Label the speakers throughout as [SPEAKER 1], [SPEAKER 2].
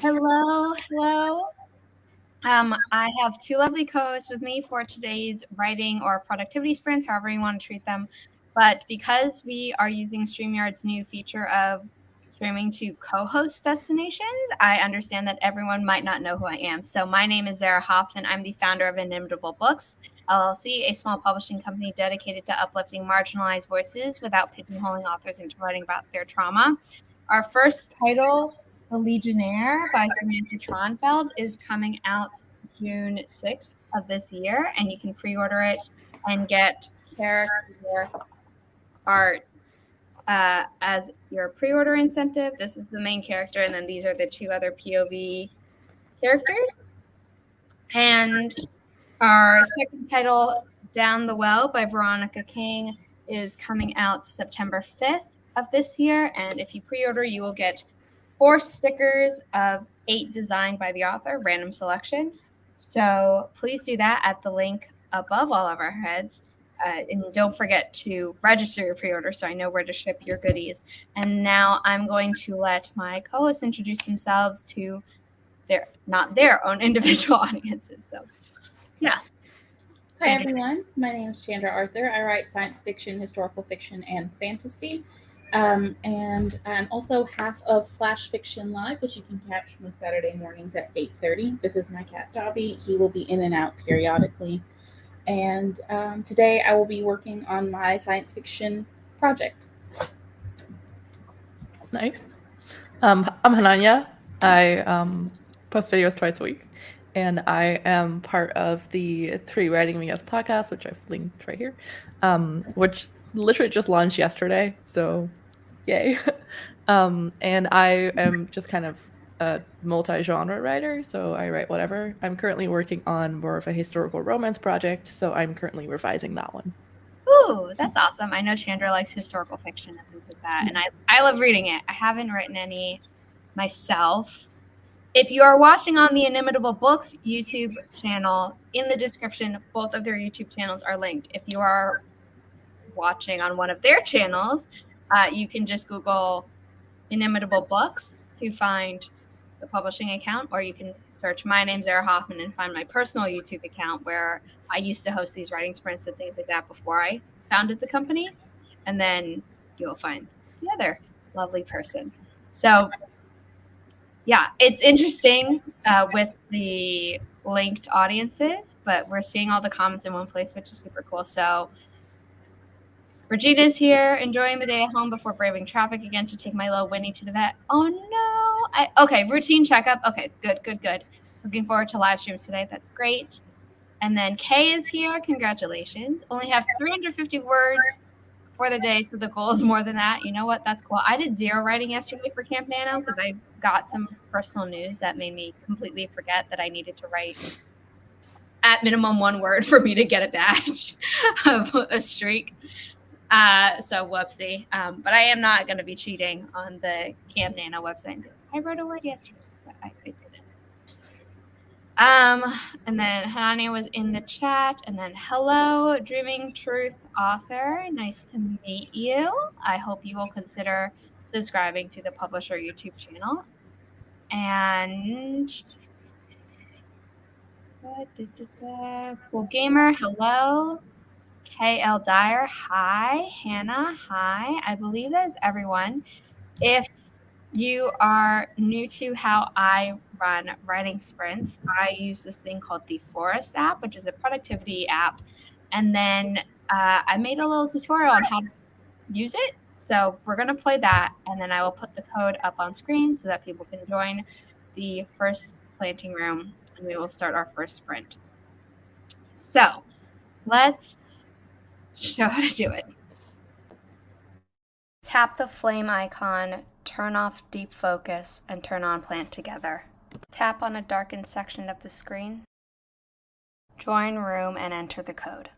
[SPEAKER 1] Hello. I have two lovely co-hosts with me for today's writing or productivity sprints, however you want to treat them. But because we are using StreamYard's new feature of streaming to co-host destinations, I understand that everyone might not know who I am. So my name is Zara Hoffman. I'm the founder of Inimitable Books, LLC, a small publishing company dedicated to uplifting marginalized voices without pigeonholing authors into writing about their trauma. Our first title, The Legionnaire by Samantha Tronfeld, is coming out June 6th of this year, and you can pre-order it and get character art as your pre-order incentive. This is the main character, and then these are the two other POV characters. And our second title, Down the Well by Veronica King, is coming out September 5th of this year, and if you pre-order, you will get 4 stickers of 8 designed by the author, random selection. So please do that at the link above all of our heads. And don't forget to register your pre-order so I know where to ship your goodies. And now I'm going to let my co-hosts introduce themselves to not their own individual audiences. So, yeah.
[SPEAKER 2] Hi everyone, my name is Chandra Arthur. I write science fiction, historical fiction, and fantasy. And I'm also half of Flash Fiction Live, which you can catch most Saturday mornings at 8:30. This is my cat Dobby. He will be in and out periodically. And today I will be working on my science fiction project.
[SPEAKER 3] Nice. I'm Hananya. I post videos twice a week, and I am part of the 3 Writing Me As podcast, which I've linked right here, which literally just launched yesterday, so yay. And I am just kind of a multi-genre writer, so I write whatever. I'm currently working on more of a historical romance project, so I'm currently revising that one.
[SPEAKER 1] Ooh, that's awesome. I know Chandra likes historical fiction and things like that, and I love reading it. I haven't written any myself. If you are watching on the Inimitable Books YouTube channel, in the description, both of their YouTube channels are linked. If you are watching on one of their channels, you can just Google Inimitable Books to find the publishing account, or you can search my name's Zara Hoffman and find my personal YouTube account where I used to host these writing sprints and things like that before I founded the company. And then you'll find the other lovely person. So yeah, it's interesting with the linked audiences, but we're seeing all the comments in one place, which is super cool. So Regina's here, enjoying the day at home before braving traffic again to take my little Winnie to the vet. Oh no! Okay, routine checkup. Okay, good. Looking forward to live streams today. That's great. And then Kay is here. Congratulations. Only have 350 words for the day, so the goal is more than that. You know what? That's cool. I did 0 writing yesterday for Camp Nano because I got some personal news that made me completely forget that I needed to write at minimum 1 word for me to get a badge of a streak. So whoopsie. But I am not going to be cheating on the Camp Nano website. I wrote a word yesterday, so I did it. And then Hanania was in the chat. And then hello, Dreaming Truth author. Nice to meet you. I hope you will consider subscribing to the publisher YouTube channel. And Cool Gamer, hello. KL Dyer, hi. Hannah, hi. I believe that is everyone. If you are new to how I run writing sprints, I use this thing called the Forest app, which is a productivity app. And then I made a little tutorial on how to use it. So we're going to play that, and then I will put the code up on screen so that people can join the first planting room, and we will start our first sprint. So let's show how to do it. Tap the flame icon, turn off deep focus, and turn on plant together. Tap on a darkened section of the screen. Join room and enter the code.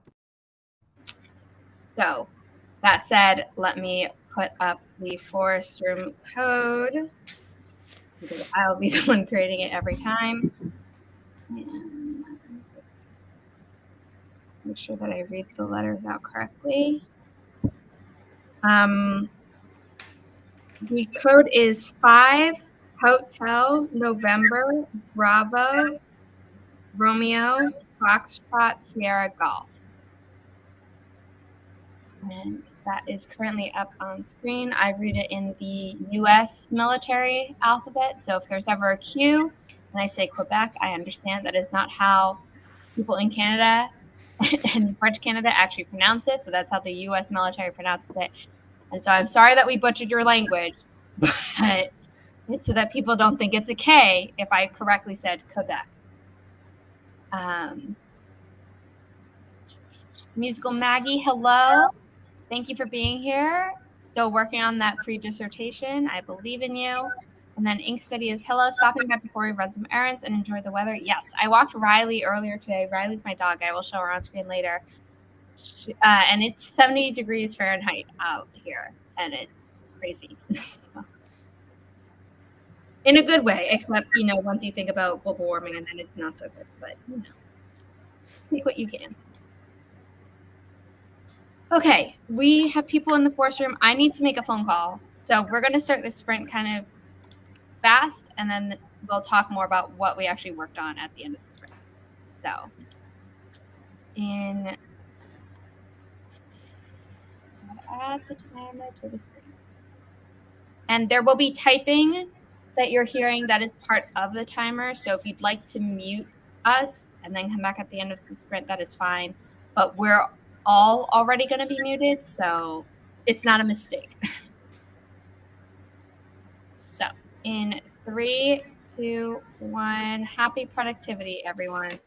[SPEAKER 1] So, that said, let me put up the forest room code because I'll be the one creating it every time. And make sure that I read the letters out correctly. The code is 5 Hotel, November, Bravo, Romeo, Foxtrot, Sierra, Golf. And that is currently up on screen. I read it in the US military alphabet. So if there's ever a Q and I say Quebec, I understand that is not how people in Canada and French Canada actually pronounce it, but that's how the US military pronounces it. And so I'm sorry that we butchered your language, but it's so that people don't think it's a K if I correctly said Quebec. Musical Maggie, hello. Thank you for being here. Still working on that pre-dissertation. I believe in you. And then Ink Study is hello, stopping by before we run some errands and enjoy the weather. Yes, I walked Riley earlier today. Riley's my dog. I will show her on screen later. And it's 70 degrees Fahrenheit out here, and it's crazy. So, in a good way, except, once you think about global warming, and then it's not so good. But, take what you can. Okay, we have people in the force room. I need to make a phone call. So we're going to start this sprint kind of fast, and then we'll talk more about what we actually worked on at the end of the sprint. So add the timer to the screen. And there will be typing that you're hearing that is part of the timer. So if you'd like to mute us and then come back at the end of the sprint, that is fine. But we're all already going to be muted, so it's not a mistake. So in 3, 2, 1, happy productivity, everyone.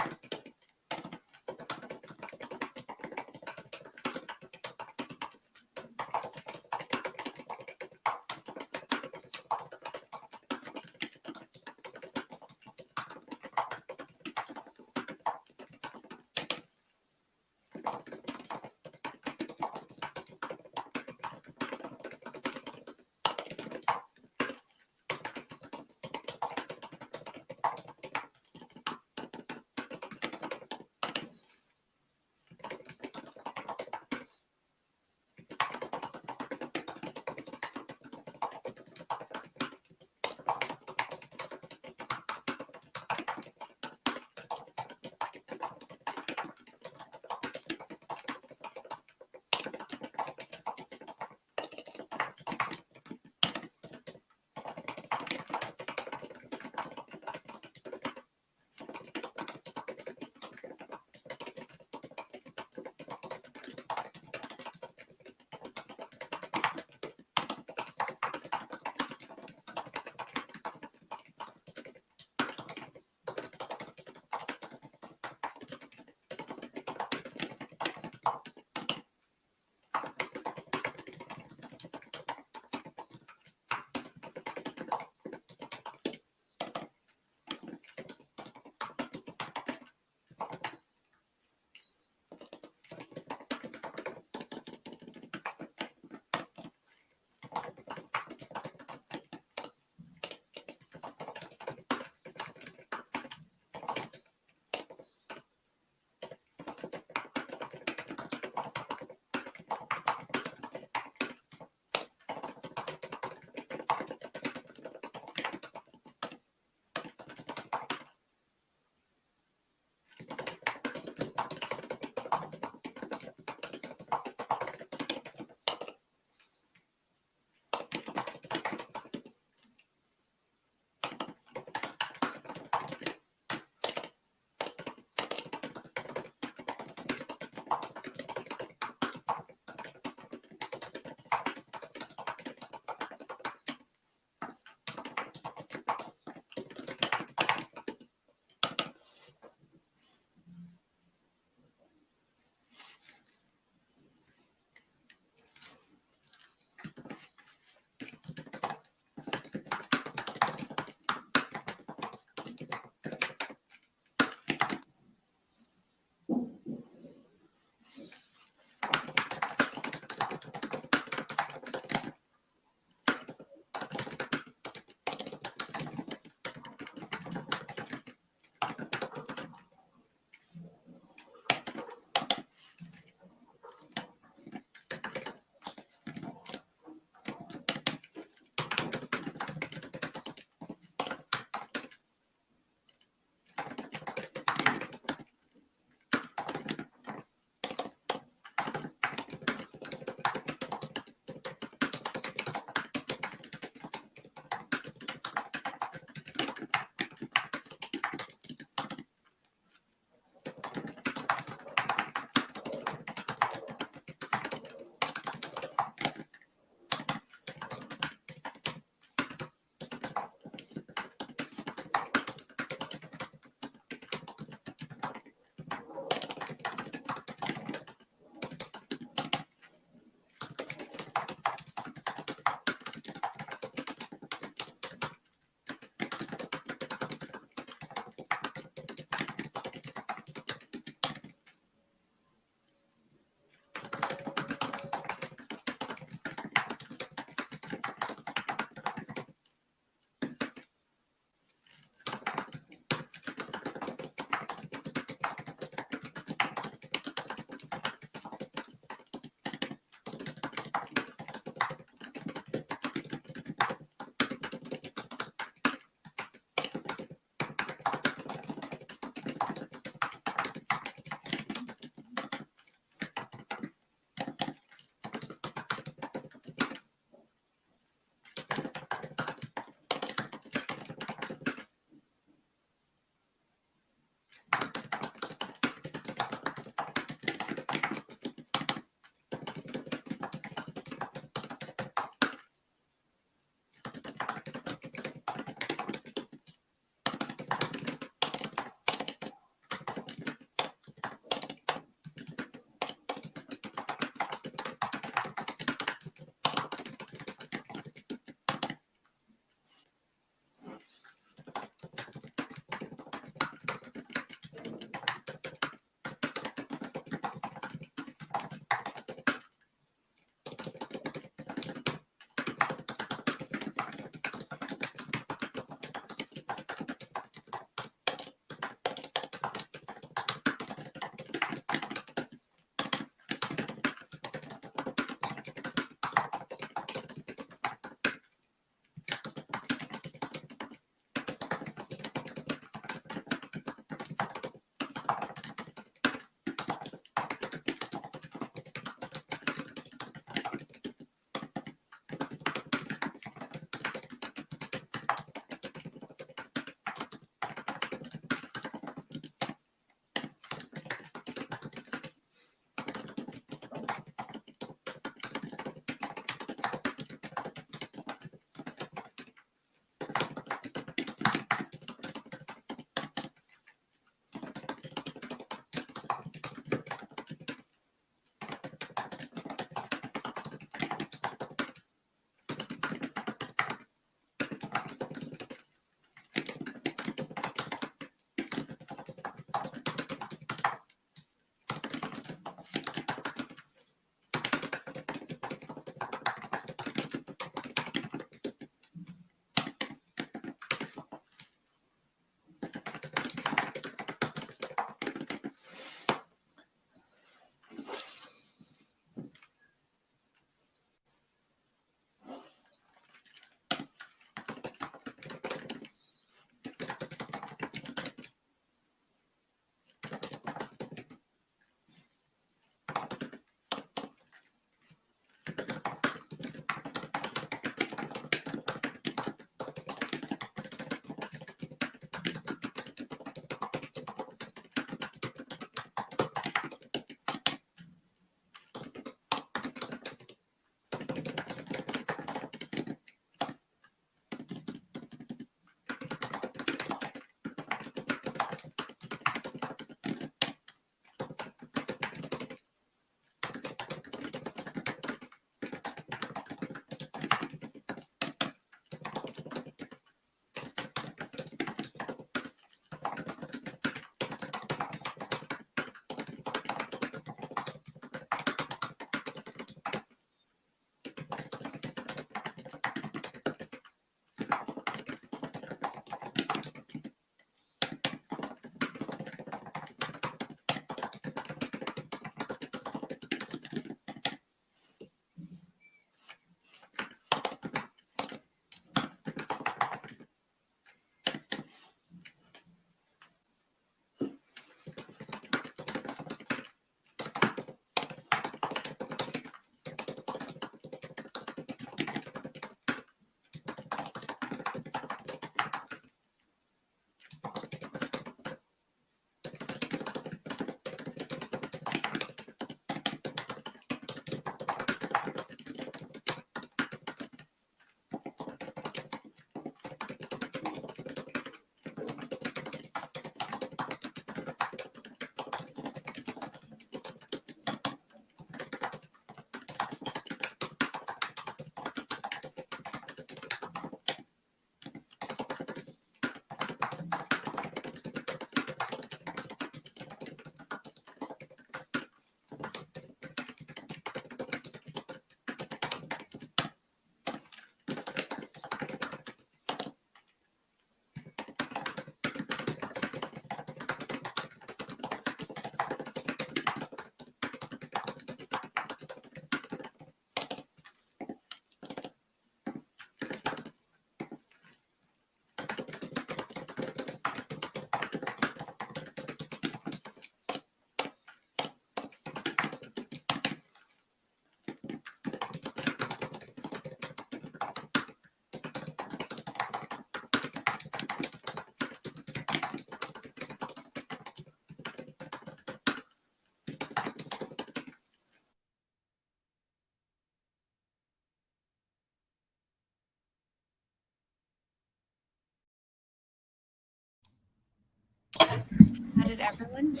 [SPEAKER 1] did everyone do?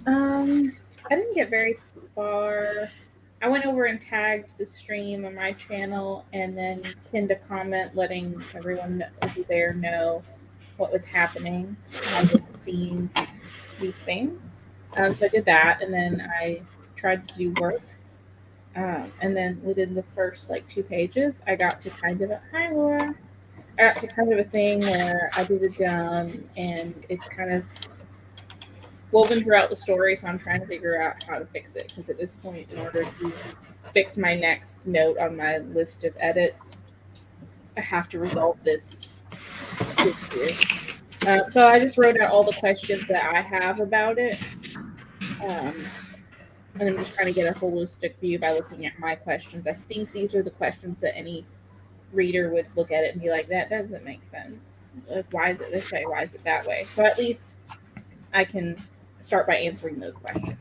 [SPEAKER 2] I didn't get very far. I went over and tagged the stream on my channel and then pinned a comment letting everyone over there know what was happening. I was seeing these things. So I did that, and then I tried to do work. And then within the first like 2 pages, I got to kind of a hi Laura. I got to kind of a thing where I did it dumb, and it's kind of woven throughout the story. So I'm trying to figure out how to fix it because at this point, in order to fix my next note on my list of edits, I have to resolve this here. So I just wrote out all the questions that I have about it. And I'm just trying to get a holistic view by looking at my questions. I think these are the questions that any reader would look at it and be like, that doesn't make sense. Like, why is it this way? Why is it that way? So at least I can start by answering those questions.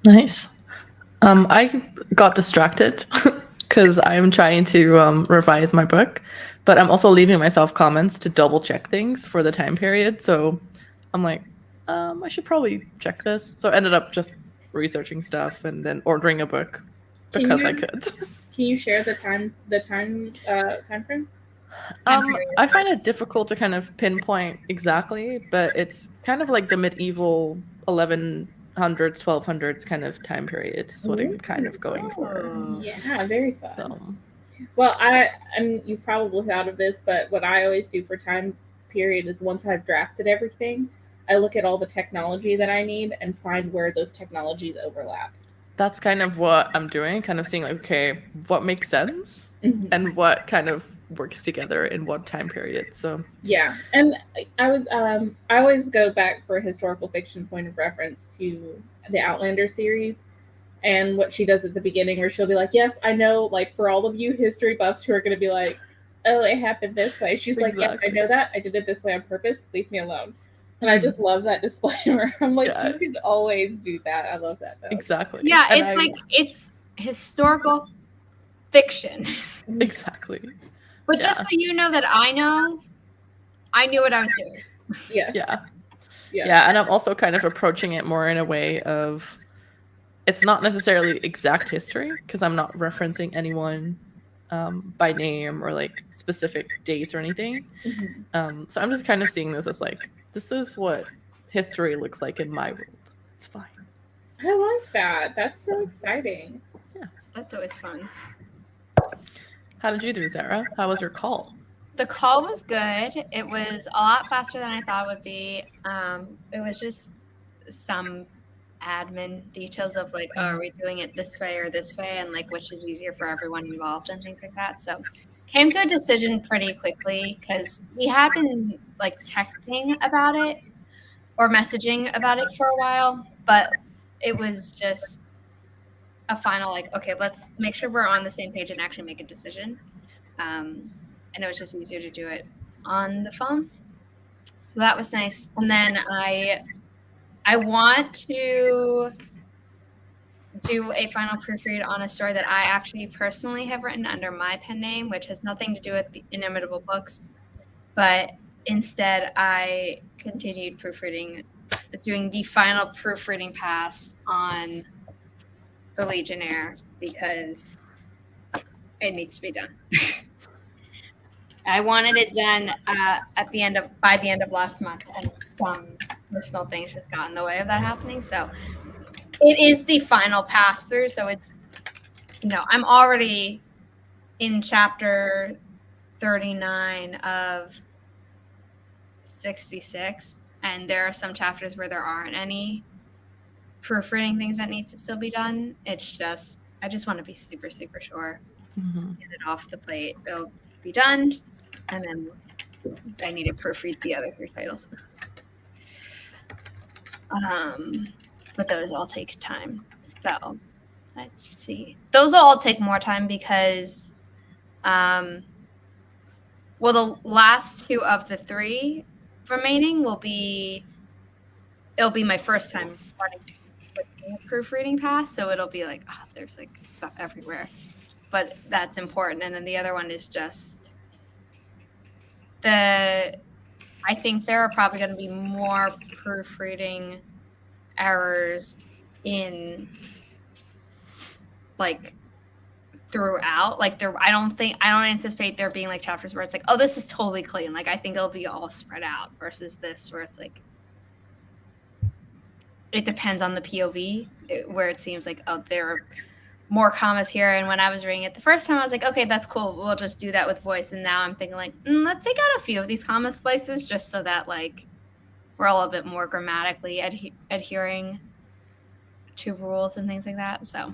[SPEAKER 3] Nice. I got distracted because I'm trying to revise my book, but I'm also leaving myself comments to double check things for the time period. So I'm like, I should probably check this. So I ended up just researching stuff and then ordering a book because I could.
[SPEAKER 2] Can you share the time frame?
[SPEAKER 3] I find it difficult to kind of pinpoint exactly, but it's kind of like the medieval 1100s, 1200s kind of time period is what I'm kind of going for.
[SPEAKER 2] Yeah, very fun.
[SPEAKER 3] So.
[SPEAKER 2] Well, I mean, you've probably thought of this, but what I always do for time period is once I've drafted everything, I look at all the technology that I need and find where those technologies overlap.
[SPEAKER 3] That's kind of what I'm doing, kind of seeing like, okay, what makes sense and what kind of works together in what time period. So
[SPEAKER 2] yeah, and I always go back for a historical fiction point of reference to the Outlander series and what she does at the beginning, where she'll be like, yes, I know, like for all of you history buffs who are going to be like, oh, it happened this way. She's like, yes, I know that. I did it this way on purpose. Leave me alone. And I just love that disclaimer. I'm like, you can always do that. I love that though.
[SPEAKER 3] Exactly.
[SPEAKER 1] Yeah, and it's historical fiction.
[SPEAKER 3] Exactly.
[SPEAKER 1] But just so you know that I knew what I was doing.
[SPEAKER 2] Yes.
[SPEAKER 3] Yeah, and I'm also kind of approaching it more in a way of it's not necessarily exact history because I'm not referencing anyone by name or like specific dates or anything. So I'm just kind of seeing this as like, this is what history looks like in my world. It's fine.
[SPEAKER 2] I like that. That's so exciting.
[SPEAKER 1] Yeah. That's always fun.
[SPEAKER 3] How did you do, Zara? How was your call?
[SPEAKER 1] The call was good. It was a lot faster than I thought it would be. It was just some admin details of like, oh, are we doing it this way or this way, and like which is easier for everyone involved and things like that. So came to a decision pretty quickly because we had been like texting about it or messaging about it for a while, but it was just a final like, okay, let's make sure we're on the same page and actually make a decision. And it was just easier to do it on the phone. So that was nice. And then I want to do a final proofread on a story that I actually personally have written under my pen name, which has nothing to do with the Inimitable books. But instead, I continued proofreading, doing the final proofreading pass on The Legionnaire because it needs to be done. I wanted it done by the end of last month, and some personal things just got in the way of that happening. So it is the final pass through. So it's, I'm already in chapter 39 of 66, and there are some chapters where there aren't any proofreading things that needs to still be done. It's just, I just want to be super, super sure. Get it off the plate. It'll be done. And then I need to proofread the other 3 titles. But those all take time. So let's see. Those will all take more time because, the last 2 of the 3 remaining it'll be my first time running a proofreading pass. So it'll be like, there's like stuff everywhere, but that's important. And then the other one is just I think there are probably going to be more proofreading errors in like throughout. Like I don't anticipate there being like chapters where it's like, oh, this is totally clean. Like I think it'll be all spread out versus this where it's like it depends on the POV, where it seems like, oh, there are more commas here. And when I was reading it the first time, I was like, okay, that's cool. We'll just do that with voice. And now I'm thinking like, let's take out a few of these comma splices just so that like we're a little bit more grammatically adhering to rules and things like that. So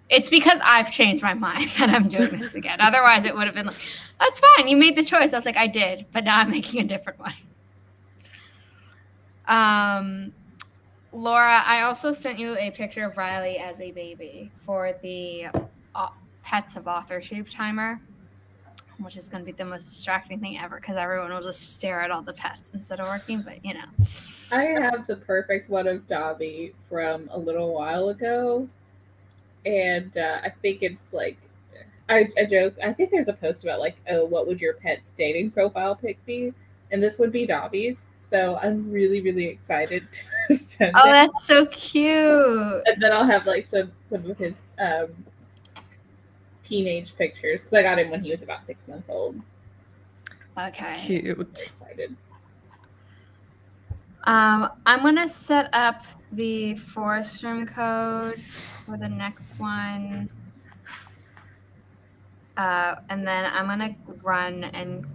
[SPEAKER 1] it's because I've changed my mind that I'm doing this again. Otherwise, it would have been like, that's fine. You made the choice. I was like, I did, but now I'm making a different one. Laura, I also sent you a picture of Riley as a baby for the Pets of AuthorTube timer, which is going to be the most distracting thing ever because everyone will just stare at all the pets instead of working, but you know.
[SPEAKER 2] I have the perfect one of Dobby from a little while ago, and I think it's like, I joke, I think there's a post about like, oh, what would your pet's dating profile pic be? And this would be Dobby's. So I'm really, really excited to send it.
[SPEAKER 1] That's so cute.
[SPEAKER 2] And then I'll have like some of his teenage pictures because I got him when he was about 6 months old.
[SPEAKER 1] Okay.
[SPEAKER 3] Cute.
[SPEAKER 2] Excited.
[SPEAKER 1] I'm gonna set up the forest room code for the next one. And then I'm going to run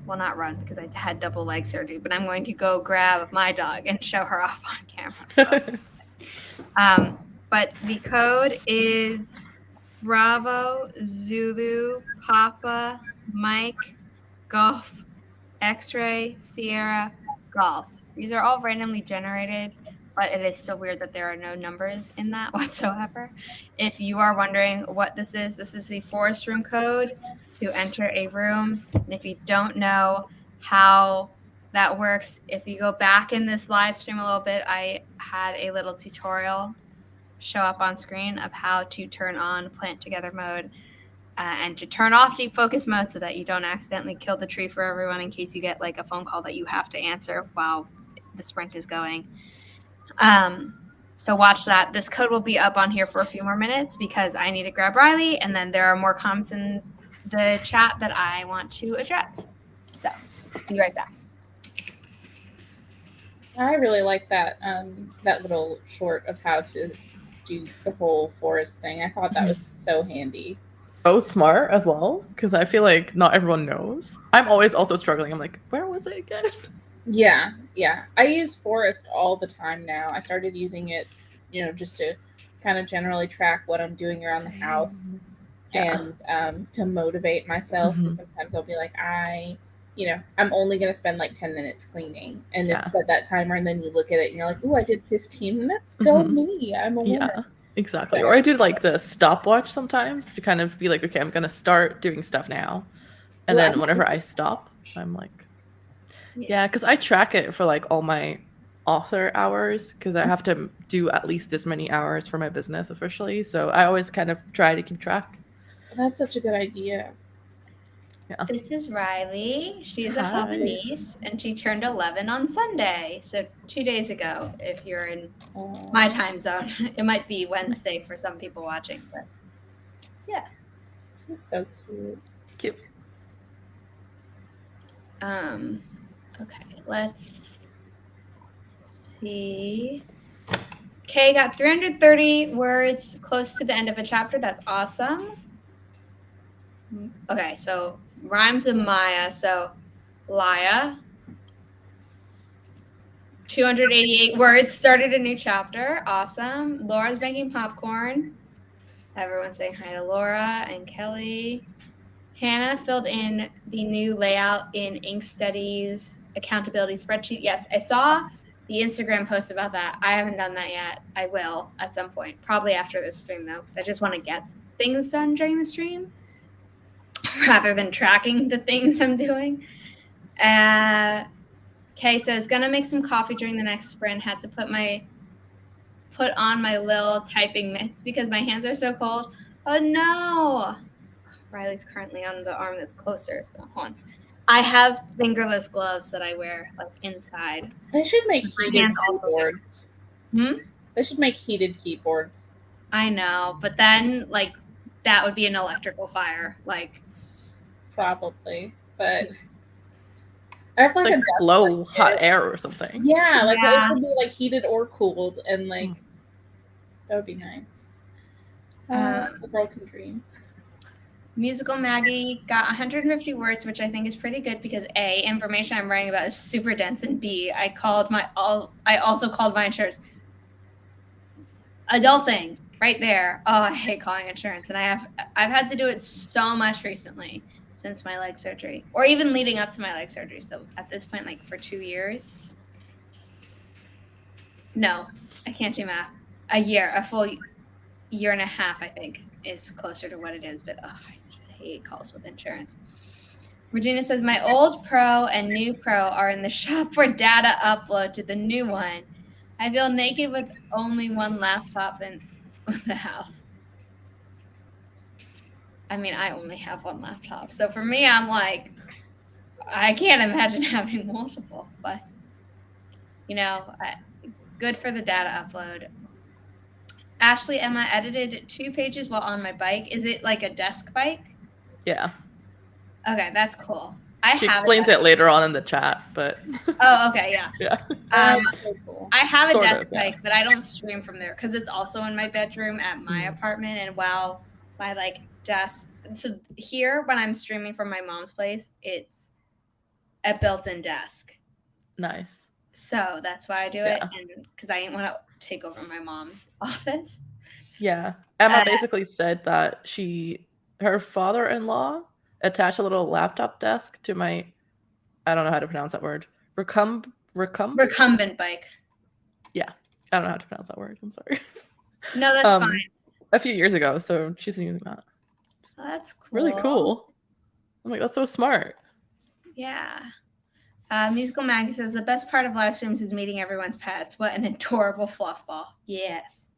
[SPEAKER 1] not run because I had double leg surgery, but I'm going to go grab my dog and show her off on camera. But the code is Bravo, Zulu, Papa, Mike, Golf, X-Ray, Sierra, Golf. These are all randomly generated, but it is still weird that there are no numbers in that whatsoever. If you are wondering what this is the forest room code to enter a room. And if you don't know how that works, if you go back in this live stream a little bit, I had a little tutorial show up on screen of how to turn on plant together mode and to turn off deep focus mode so that you don't accidentally kill the tree for everyone in case you get like a phone call that you have to answer while the sprint is going. So watch that. This code will be up on here for a few more minutes because I need to grab Riley, and then there are more comments in the chat that I want to address. So be right back.
[SPEAKER 2] I really like that that little short of how to do the whole forest thing. I thought that was so handy.
[SPEAKER 3] So smart as well, because I feel like not everyone knows. I'm always also struggling. I'm like, where was it again?
[SPEAKER 2] Yeah. I use Forest all the time now. I started using it, just to kind of generally track what I'm doing around the house and to motivate myself. Sometimes I'll be like, I'm only going to spend like 10 minutes cleaning. And it's set that timer, and then you look at it and you're like, oh, I did 15 minutes. Go me. I'm a winner.
[SPEAKER 3] Yeah, exactly. Or I do like the stopwatch sometimes to kind of be like, okay, I'm going to start doing stuff now. And then whenever I stop, I'm like, yeah, because I track it for like all my author hours because I have to do at least this many hours for my business officially. So I always kind of try to keep track.
[SPEAKER 2] That's such a good idea.
[SPEAKER 3] Yeah.
[SPEAKER 1] This is Riley. She is a Havanese, and she turned 11 on Sunday. So 2 days ago, if you're in my time zone. It might be Wednesday for some people watching, but yeah.
[SPEAKER 2] She's so cute.
[SPEAKER 3] Cute.
[SPEAKER 1] Okay, let's see. Okay, got 330 words close to the end of a chapter. That's awesome. Okay, so rhymes of Maya. So Laya. 288 words, started a new chapter. Awesome. Laura's making popcorn. Everyone's saying hi to Laura and Kelly. Hannah filled in the new layout in Ink Studies accountability spreadsheet. Yes, I saw the Instagram post about that. I haven't done that yet. I will at some point, probably after this stream though, because I just want to get things done during the stream rather than tracking the things I'm doing. Okay, so I was gonna make some coffee during the next sprint. Had to put on my little typing mitts because my hands are so cold. Oh no! Riley's currently on the arm that's closer, so hold on. I have fingerless gloves that I wear like inside.
[SPEAKER 2] They should make
[SPEAKER 1] My
[SPEAKER 2] heated
[SPEAKER 1] hands also
[SPEAKER 2] keyboards. They should make heated keyboards.
[SPEAKER 1] I know, but then like that would be an electrical fire. Like
[SPEAKER 2] Probably, but I feel
[SPEAKER 3] It's
[SPEAKER 2] like a
[SPEAKER 3] like
[SPEAKER 2] desk
[SPEAKER 3] blow
[SPEAKER 2] like
[SPEAKER 3] hot
[SPEAKER 2] this.
[SPEAKER 3] air or something.
[SPEAKER 2] Yeah, like it
[SPEAKER 1] Yeah.
[SPEAKER 2] could be like heated or cooled, and like that would be nice. The girl can dream.
[SPEAKER 1] Musical Maggie got 150 words, which I think is pretty good because A, information I'm writing about is super dense, and B, I also called my insurance. Adulting, right there. Oh, I hate calling insurance, and I've had to do it so much recently since my leg surgery, or even leading up to my leg surgery. So at this point, like for 2 years. No, I can't do math. A full year and a half, I think, is closer to what it is. But I hate calls with insurance. Regina says, my old Pro and new Pro are in the shop for data upload to the new one. I feel naked with only one laptop in the house. I mean, I only have one laptop. So for me, I'm like, I can't imagine having multiple. But, good for the data upload. Ashley, Emma edited 2 pages while on my bike. Is it like a desk bike?
[SPEAKER 3] Yeah.
[SPEAKER 1] Okay, that's cool.
[SPEAKER 3] She explains it later on in the chat, but
[SPEAKER 1] oh, okay, yeah.
[SPEAKER 3] Yeah.
[SPEAKER 2] So cool.
[SPEAKER 1] I have
[SPEAKER 3] Sort
[SPEAKER 1] a desk
[SPEAKER 3] of, yeah.
[SPEAKER 1] bike, but I don't stream from there because it's also in my bedroom at my apartment. And while my like desk, so here when I'm streaming from my mom's place, it's a built-in desk.
[SPEAKER 3] Nice.
[SPEAKER 1] So that's why I do it, and because I didn't want to take over my mom's office.
[SPEAKER 3] Yeah. Emma basically said that her father-in-law attached a little laptop desk to my, I don't know how to pronounce that word, recumbent
[SPEAKER 1] bike.
[SPEAKER 3] Yeah. I don't know how to pronounce that word. I'm sorry.
[SPEAKER 1] No, that's fine.
[SPEAKER 3] A few years ago, so she's using that.
[SPEAKER 1] So that's cool.
[SPEAKER 3] Really cool. I'm like, that's so smart.
[SPEAKER 1] Yeah. Musical Maggie says, the best part of live streams is meeting everyone's pets. What an adorable fluff ball. Yes.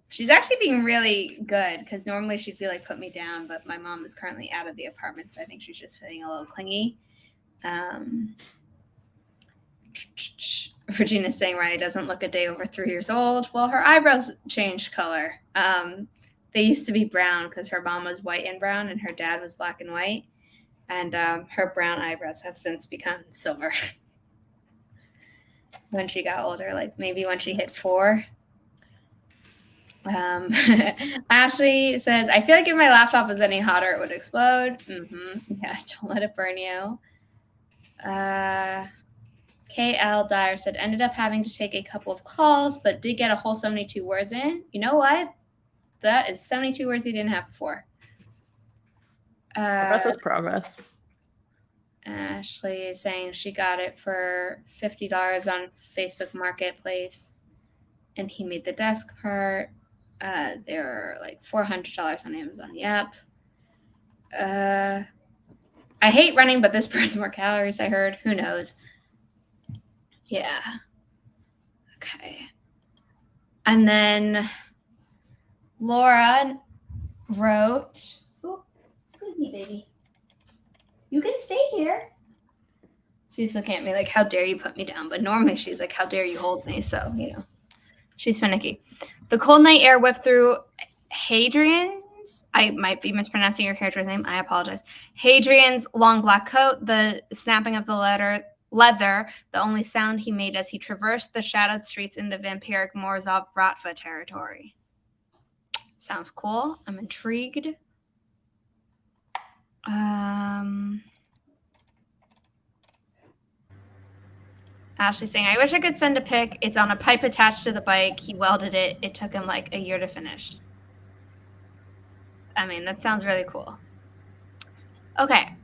[SPEAKER 1] She's actually being really good because normally she'd be like, put me down, but my mom is currently out of the apartment, so I think she's just feeling a little clingy. Regina's saying Ryan doesn't look a day over 3 years old. Well, her eyebrows changed color. They used to be brown because her mom was white and brown and her dad was black and white. And her brown eyebrows have since become silver. When she got older, like maybe when she hit 4. Ashley says, I feel like if my laptop was any hotter, it would explode. Yeah, don't let it burn you. KL Dyer said, ended up having to take a couple of calls, but did get a whole 72 words in. You know what? That is 72 words you didn't have before.
[SPEAKER 3] Progress. Progress.
[SPEAKER 1] Ashley is saying she got it for $50 on Facebook Marketplace, and he made the desk part. They're like $400 on Amazon. Yep. I hate running, but this burns more calories, I heard. Who knows? Yeah. Okay. And then Laura wrote, oh, Squeezy baby. You can stay here. She's looking at me like, how dare you put me down? But normally she's like, how dare you hold me? So, she's finicky. The cold night air whipped through Hadrian's. I might be mispronouncing your character's name. I apologize. Hadrian's long black coat, the snapping of the leather, the only sound he made as he traversed the shadowed streets in the vampiric Morozov Bratva territory. Sounds cool. I'm intrigued. Ashley saying, I wish I could send a pic. It's on a pipe attached to the bike. He welded it. It took him like a year to finish. I mean, that sounds really cool. Okay.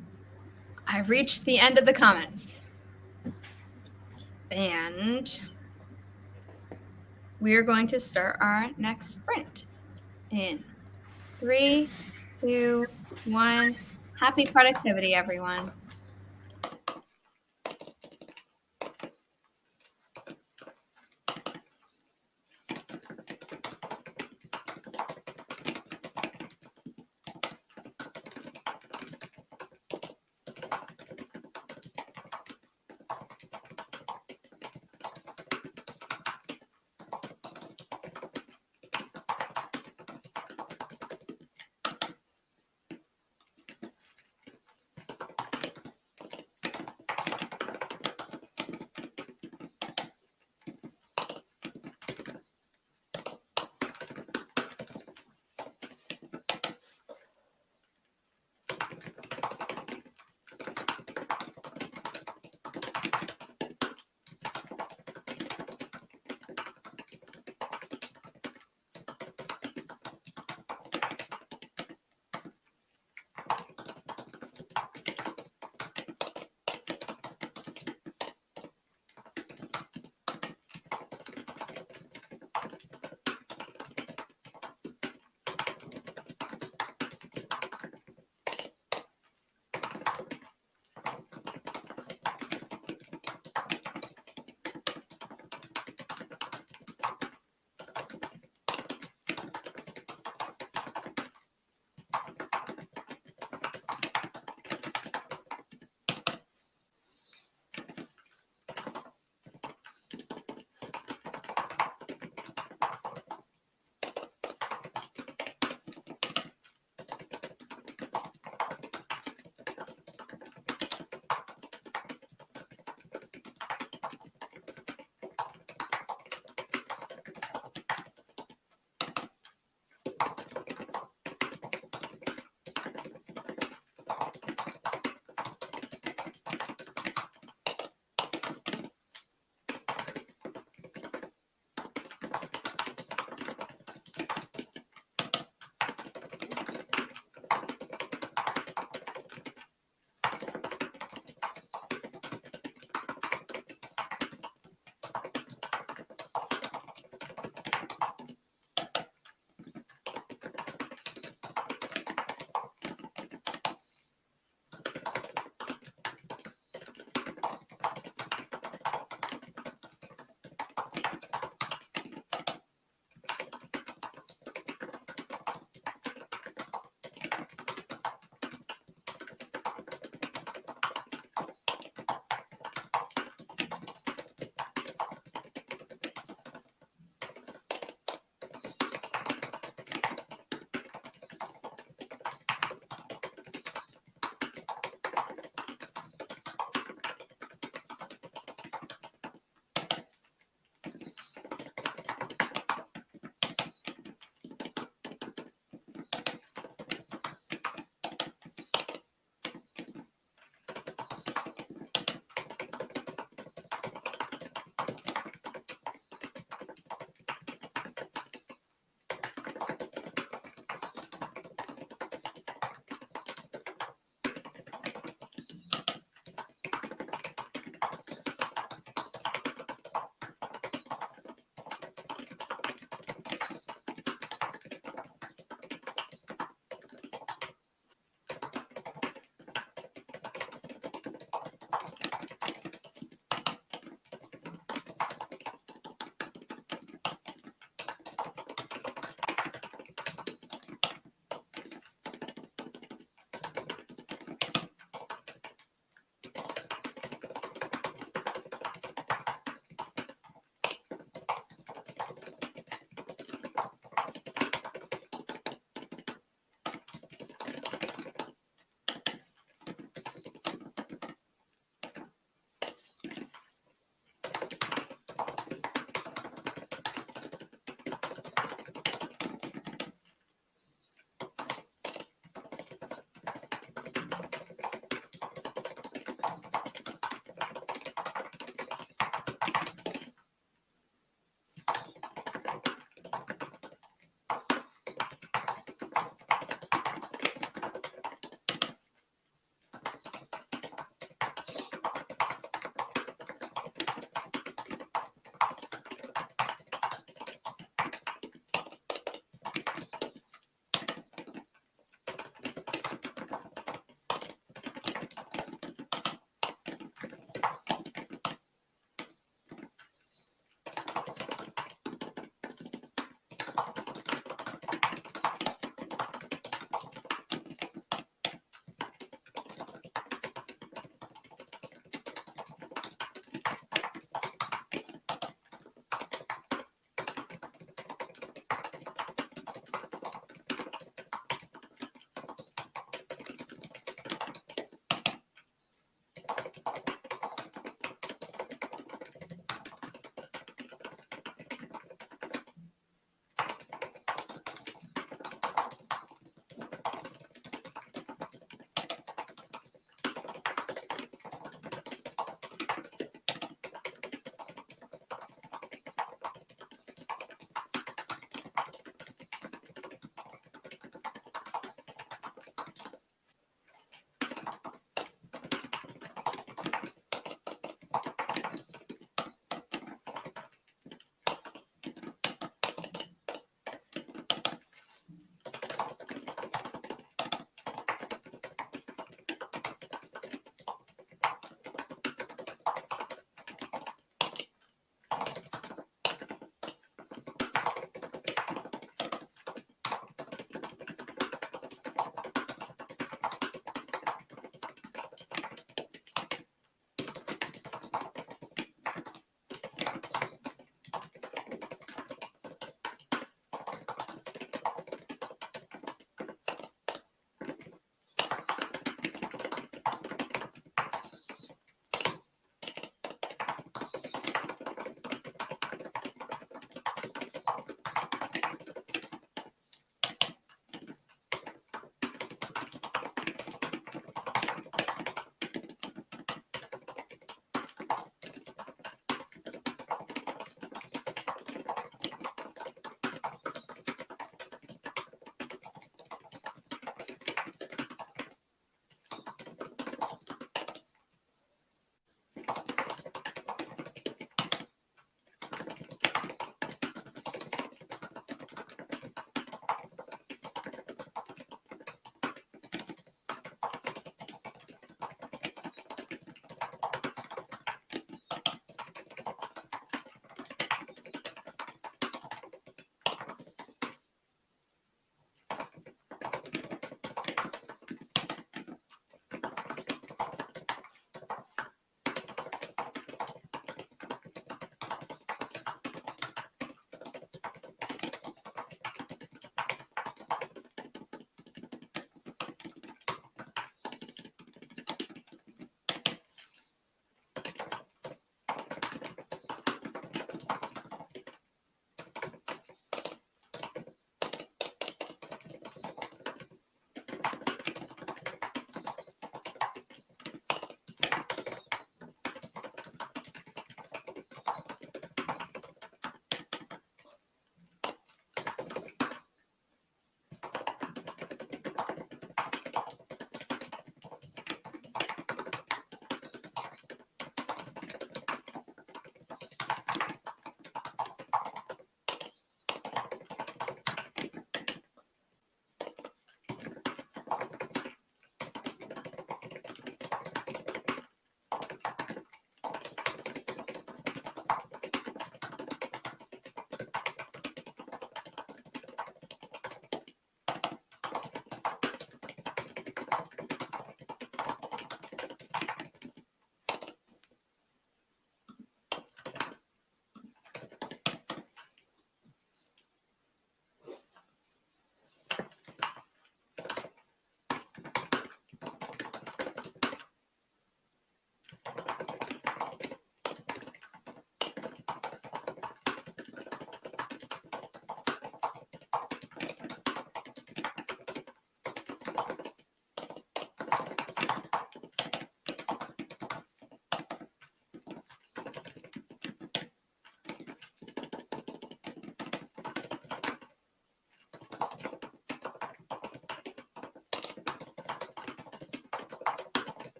[SPEAKER 1] I've reached the end of the comments. And we're going to start our next sprint in 3, 2, 1. Happy productivity, everyone.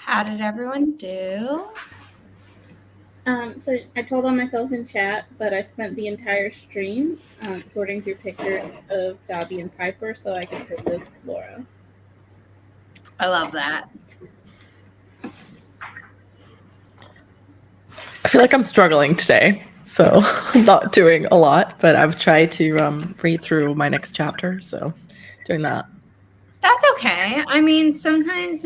[SPEAKER 1] How did everyone do?
[SPEAKER 2] So I told on myself in chat, but I spent the entire stream sorting through pictures of Dobby and Piper so I could send those to Laura.
[SPEAKER 1] I love that.
[SPEAKER 3] I feel like I'm struggling today, so I'm not doing a lot, but I've tried to read through my next chapter, so doing that.
[SPEAKER 1] That's okay. I mean, sometimes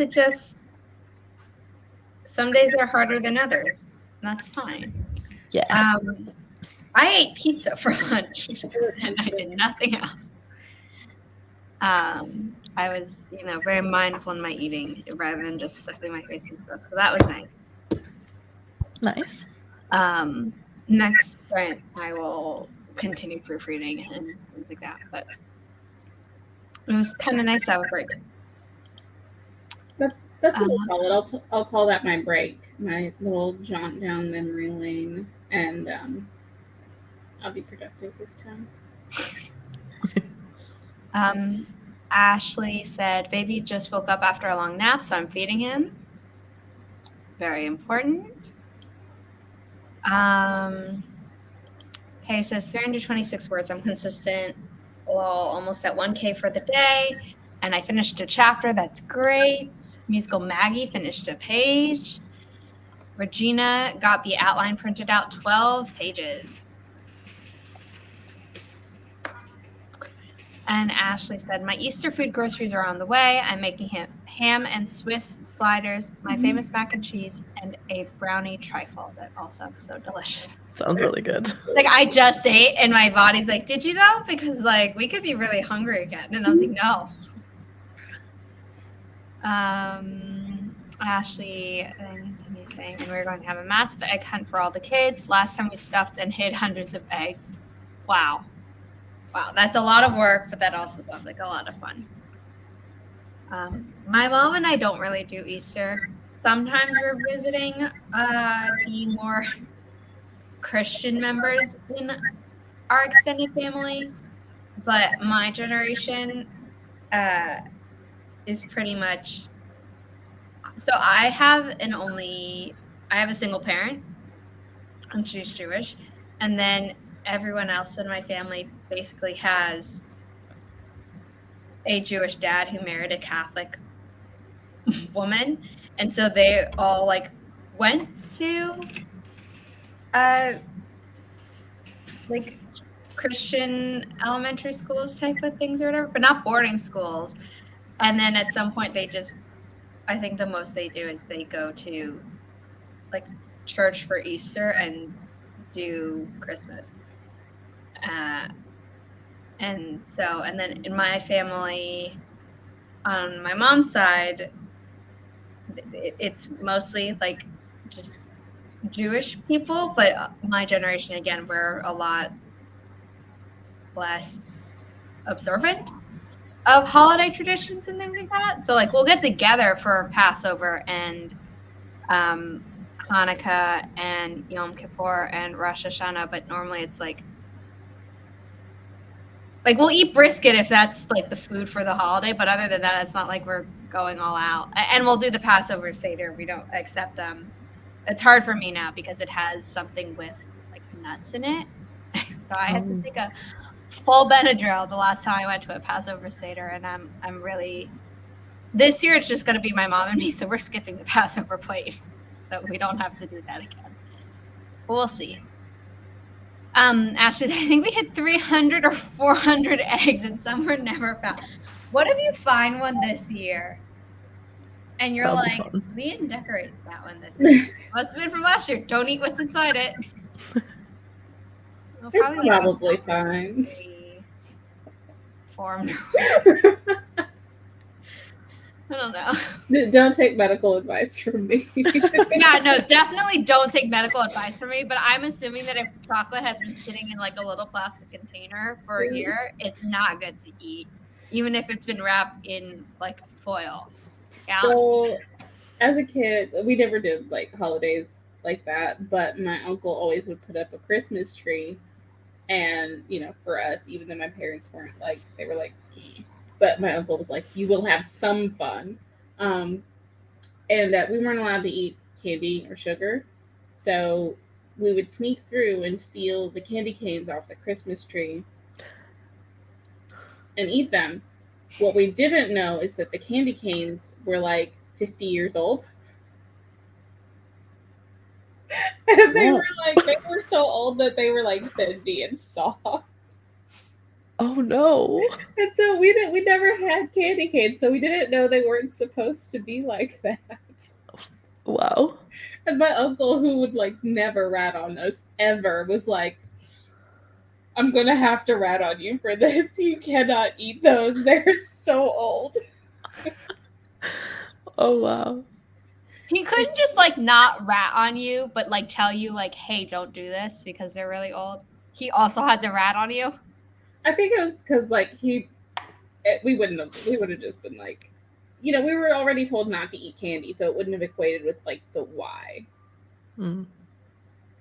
[SPEAKER 1] some days are harder than others. That's fine.
[SPEAKER 3] Yeah.
[SPEAKER 1] I ate pizza for lunch and I did nothing else. I was, very mindful in my eating rather than just stuffing my face and stuff. So that was nice.
[SPEAKER 3] Nice.
[SPEAKER 1] Next sprint, I will continue proofreading and things like that. But it was kind of nice to have a break.
[SPEAKER 2] That's what I'll call it. I'll call that my break, my little jaunt down memory lane, and I'll be productive this time.
[SPEAKER 1] Ashley said, baby just woke up after a long nap, so I'm feeding him. Very important. Hey, says 326 words. I'm consistent. Almost at 1K for the day. And I finished a chapter. That's great. Musical Maggie finished a page. Regina got the outline printed out, 12 pages. And Ashley said, my Easter food groceries are on the way. I'm making ham and Swiss sliders, my famous mac and cheese, and a brownie trifle that all sounds so delicious.
[SPEAKER 3] Sounds really good.
[SPEAKER 1] Like, I just ate, and my body's like, did you though? Because, we could be really hungry again. And I was like, no. Ashley continues saying, and we're going to have a massive egg hunt for all the kids. Last time we stuffed and hid hundreds of eggs. Wow, that's a lot of work, but that also sounds like a lot of fun. My mom and I don't really do Easter. Sometimes we're visiting the more Christian members in our extended family, but my generation is pretty much. So I have a single parent, and she's Jewish, and then everyone else in my family basically has a Jewish dad who married a Catholic woman, and so they all went to Christian elementary schools type of things or whatever, but not boarding schools. And then at some point I think the most they do is they go to church for Easter and do Christmas. And then in my family, on my mom's side, it's mostly just Jewish people, but my generation, again, we're a lot less observant of holiday traditions and things like that. So we'll get together for Passover and Hanukkah and Yom Kippur and Rosh Hashanah, but normally it's we'll eat brisket if that's the food for the holiday, but other than that, it's not like we're going all out. And we'll do the Passover Seder. We don't accept it's hard for me now because it has something with nuts in it. So I had to take a full Benadryl the last time I went to a Passover Seder, and I'm really, this year it's just going to be my mom and me, so we're skipping the Passover plate, so we don't have to do that again. But we'll see. Ashley, I think we hit 300 or 400 eggs, and some were never found. What if you find one this year, and you're we didn't decorate that one this year? Must have been from last year. Don't eat what's inside it.
[SPEAKER 2] It's probably fine.
[SPEAKER 1] Formed. I don't know.
[SPEAKER 2] Don't take medical advice from me.
[SPEAKER 1] Yeah, no, definitely don't take medical advice from me. But I'm assuming that if chocolate has been sitting in a little plastic container for a year, it's not good to eat, even if it's been wrapped in foil. Yeah.
[SPEAKER 2] So, as a kid, we never did holidays like that, but my uncle always would put up a Christmas tree. And, for us, even though my parents weren't they were but my uncle was you will have some fun. and we weren't allowed to eat candy or sugar, so we would sneak through and steal the candy canes off the Christmas tree and eat them. What we didn't know is that the candy canes were like 50 years old. And they were so old that they were like bendy and soft.
[SPEAKER 3] Oh no.
[SPEAKER 2] And so we never had candy canes, so we didn't know they weren't supposed to be like that.
[SPEAKER 3] Wow.
[SPEAKER 2] And my uncle, who would like never rat on us ever, was like, I'm gonna have to rat on you for this. You cannot eat those. They're so old.
[SPEAKER 3] Oh wow.
[SPEAKER 1] He couldn't just like not rat on you, but like tell you like, hey, don't do this because they're really old. He also had to rat on you.
[SPEAKER 2] I think it was because like we would have just been like, we were already told not to eat candy, so it wouldn't have equated with like the why.
[SPEAKER 3] Mm.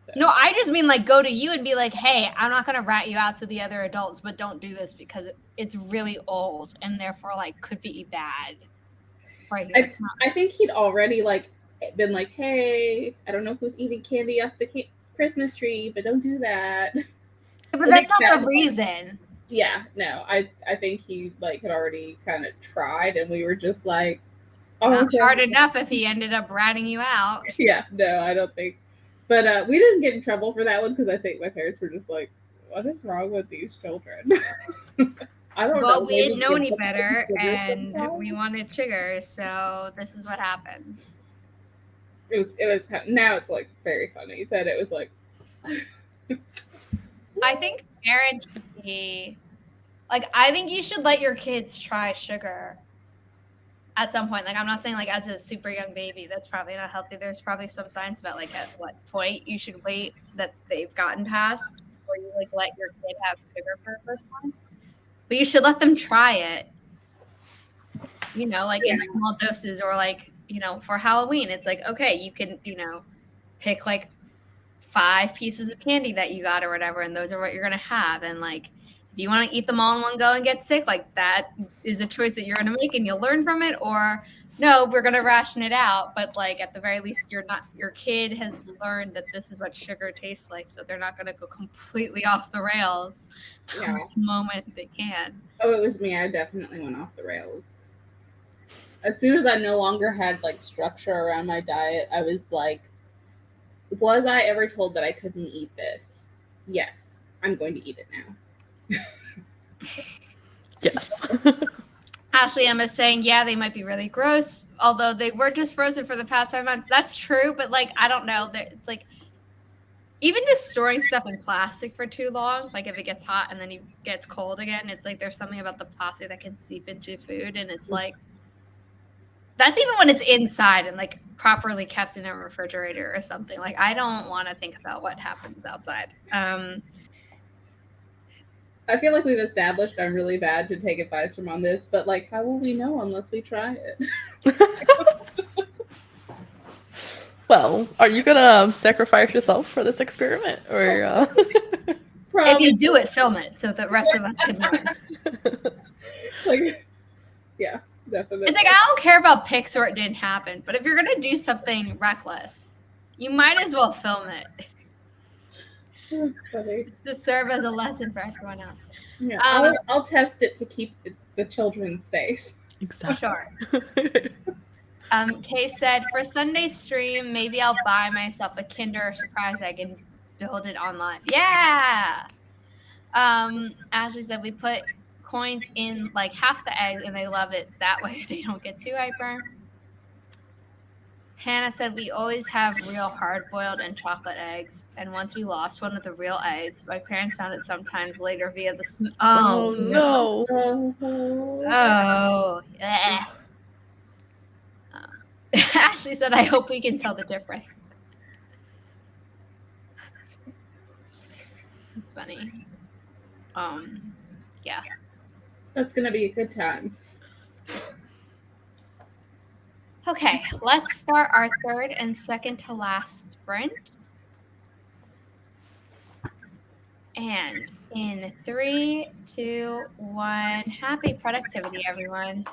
[SPEAKER 2] So.
[SPEAKER 1] No, I just mean like go to you and be like, hey, I'm not gonna rat you out to the other adults, but don't do this because it's really old and therefore like could be bad. Right here.
[SPEAKER 2] I think he'd already like been like, hey, I don't know who's eating candy off the Christmas tree, but don't do that.
[SPEAKER 1] But that's not the reason.
[SPEAKER 2] Yeah, no, I think he like had already kind of tried, and we were just like,
[SPEAKER 1] not hard enough if he ended up ratting you out.
[SPEAKER 2] Yeah, no, I don't think. But we didn't get in trouble for that one because I think my parents were just like, what is wrong with these children? I don't know.
[SPEAKER 1] Well, we didn't know any better, and we wanted sugar, so this is what happens.
[SPEAKER 2] It was now it's like very funny that it was like.
[SPEAKER 1] I think parents should be like, I think you should let your kids try sugar at some point. Like, I'm not saying like as a super young baby, that's probably not healthy. There's probably some science about like at what point you should wait that they've gotten past before you like let your kid have sugar for the first time. But you should let them try it, like in small doses, or like, for Halloween, it's like, okay, you can, pick like 5 pieces of candy that you got or whatever, and those are what you're going to have. And like, if you want to eat them all in one go and get sick, like that is a choice that you're going to make and you'll learn from it. Or no, we're going to ration it out. But like, at the very least, your kid has learned that this is what sugar tastes like. So they're not going to go completely off the rails the moment they can.
[SPEAKER 2] Oh, it was me. I definitely went off the rails. As soon as I no longer had like structure around my diet, I was like, was I ever told that I couldn't eat this? Yes, I'm going to eat it now.
[SPEAKER 3] Yes.
[SPEAKER 1] Ashley M is saying, yeah, they might be really gross, although they were just frozen for the past 5 months. That's true, but like, I don't know. It's like, even just storing stuff in plastic for too long, like if it gets hot and then it gets cold again, it's like there's something about the plastic that can seep into food, and it's like, that's even when it's inside and like properly kept in a refrigerator or something. Like, I don't want to think about what happens outside.
[SPEAKER 2] I feel like we've established I'm really bad to take advice from on this, but like, how will we know unless we try it?
[SPEAKER 3] Well, are you gonna sacrifice yourself for this experiment, or?
[SPEAKER 1] If you do it, film it so the rest of us can learn.
[SPEAKER 2] Like, yeah. Definitely.
[SPEAKER 1] It's like, I don't care about pics or it didn't happen, but if you're gonna do something reckless, you might as well film it.
[SPEAKER 2] That's funny.
[SPEAKER 1] To serve as a lesson for everyone else.
[SPEAKER 2] Yeah, I'll test it to keep the children safe.
[SPEAKER 3] Exactly.
[SPEAKER 1] Sure. Kay said, for Sunday's stream, maybe I'll buy myself a Kinder Surprise egg and build it online. Yeah. Ashley said, we put coins in like half the eggs and they love it that way. They don't get too hyper. Hannah said, we always have real hard-boiled and chocolate eggs, and once we lost one of the real eggs. My parents found it sometimes later via the
[SPEAKER 3] Oh no.
[SPEAKER 1] Oh yeah. Ashley said, I hope we can tell the difference. It's funny. Yeah.
[SPEAKER 2] That's gonna be a good time.
[SPEAKER 1] Okay, let's start our third and second to last sprint. And in 3, 2, 1, happy productivity, everyone.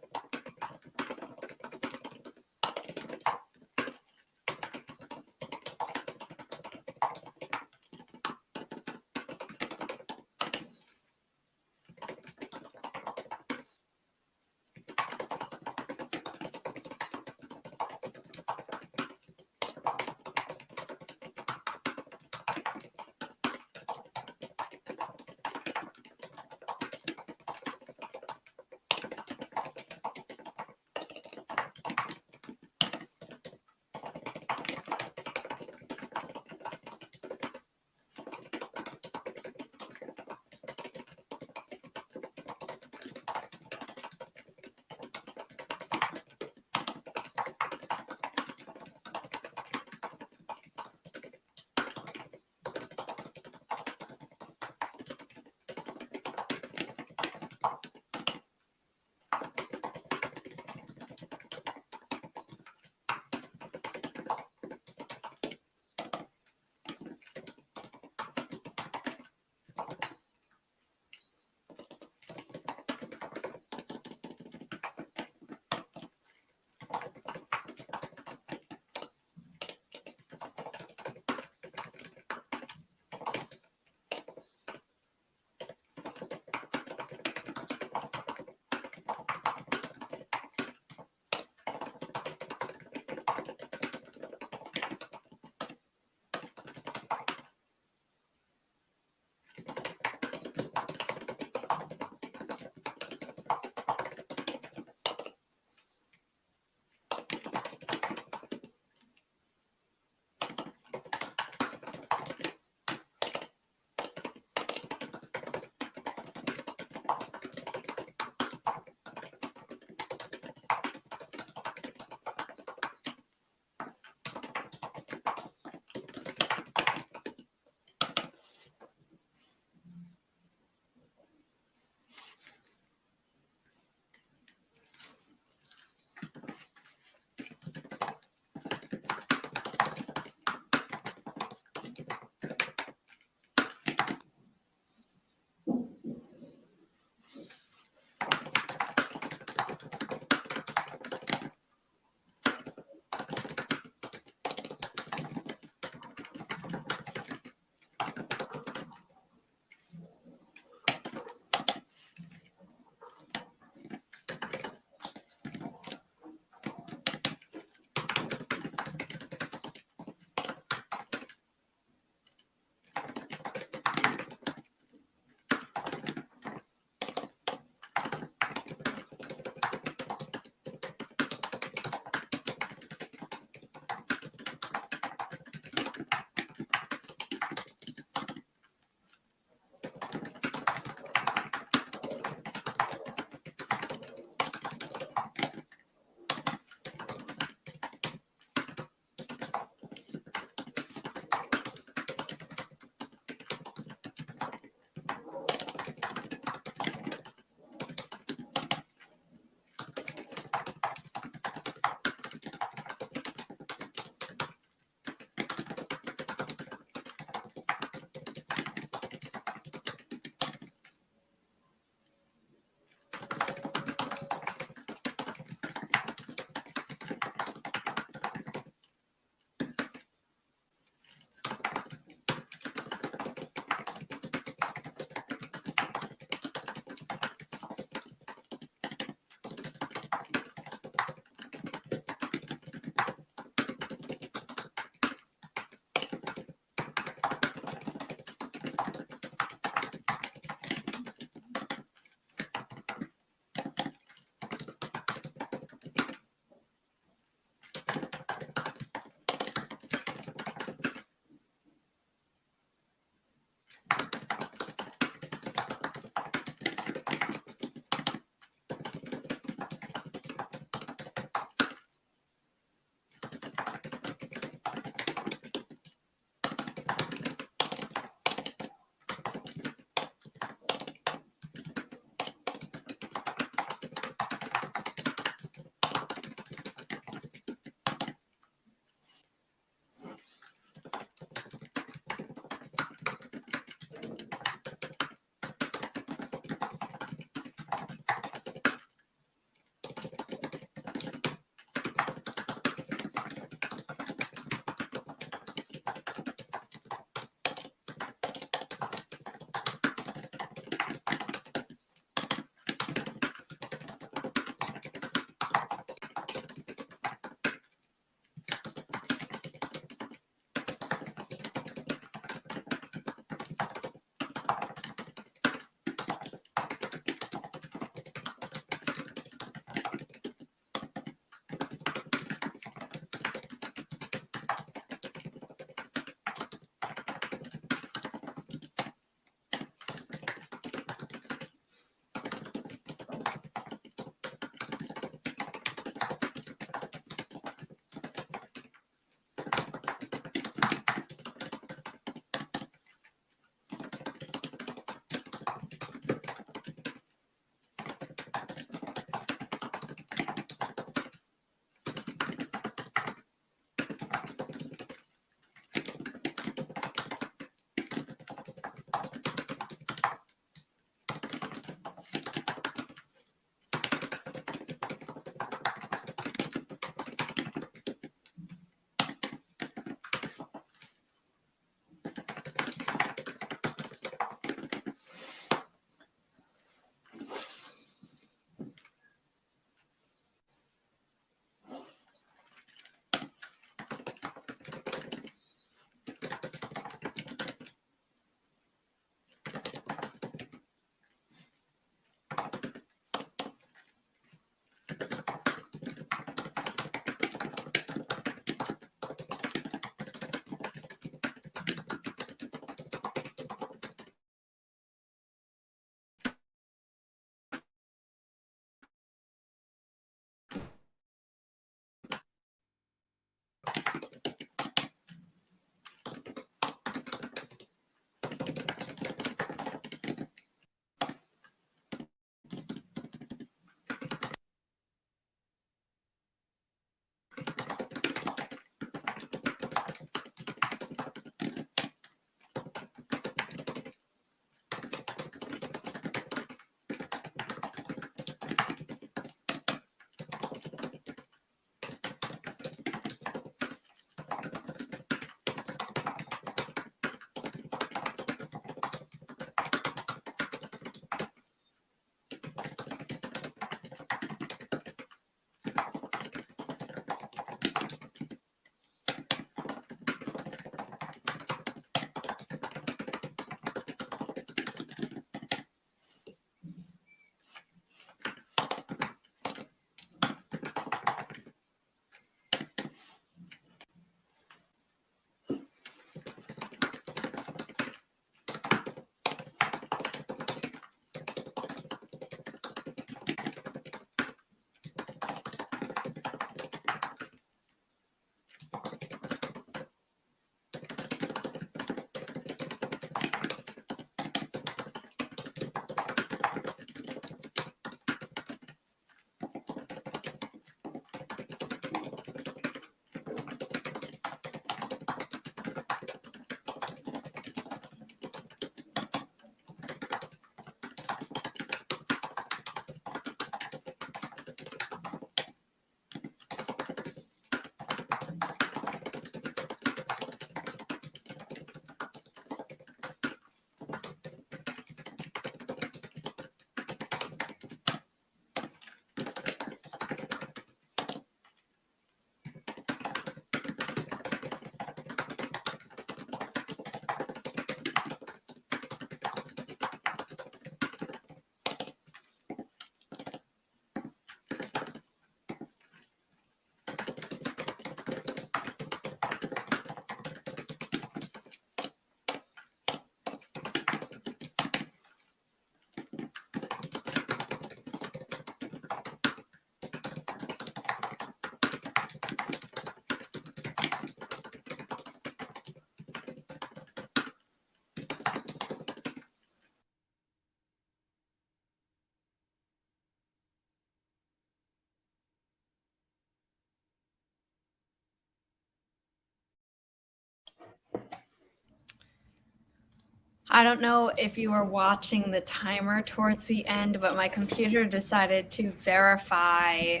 [SPEAKER 1] I don't know if you were watching the timer towards the end, but my computer decided to verify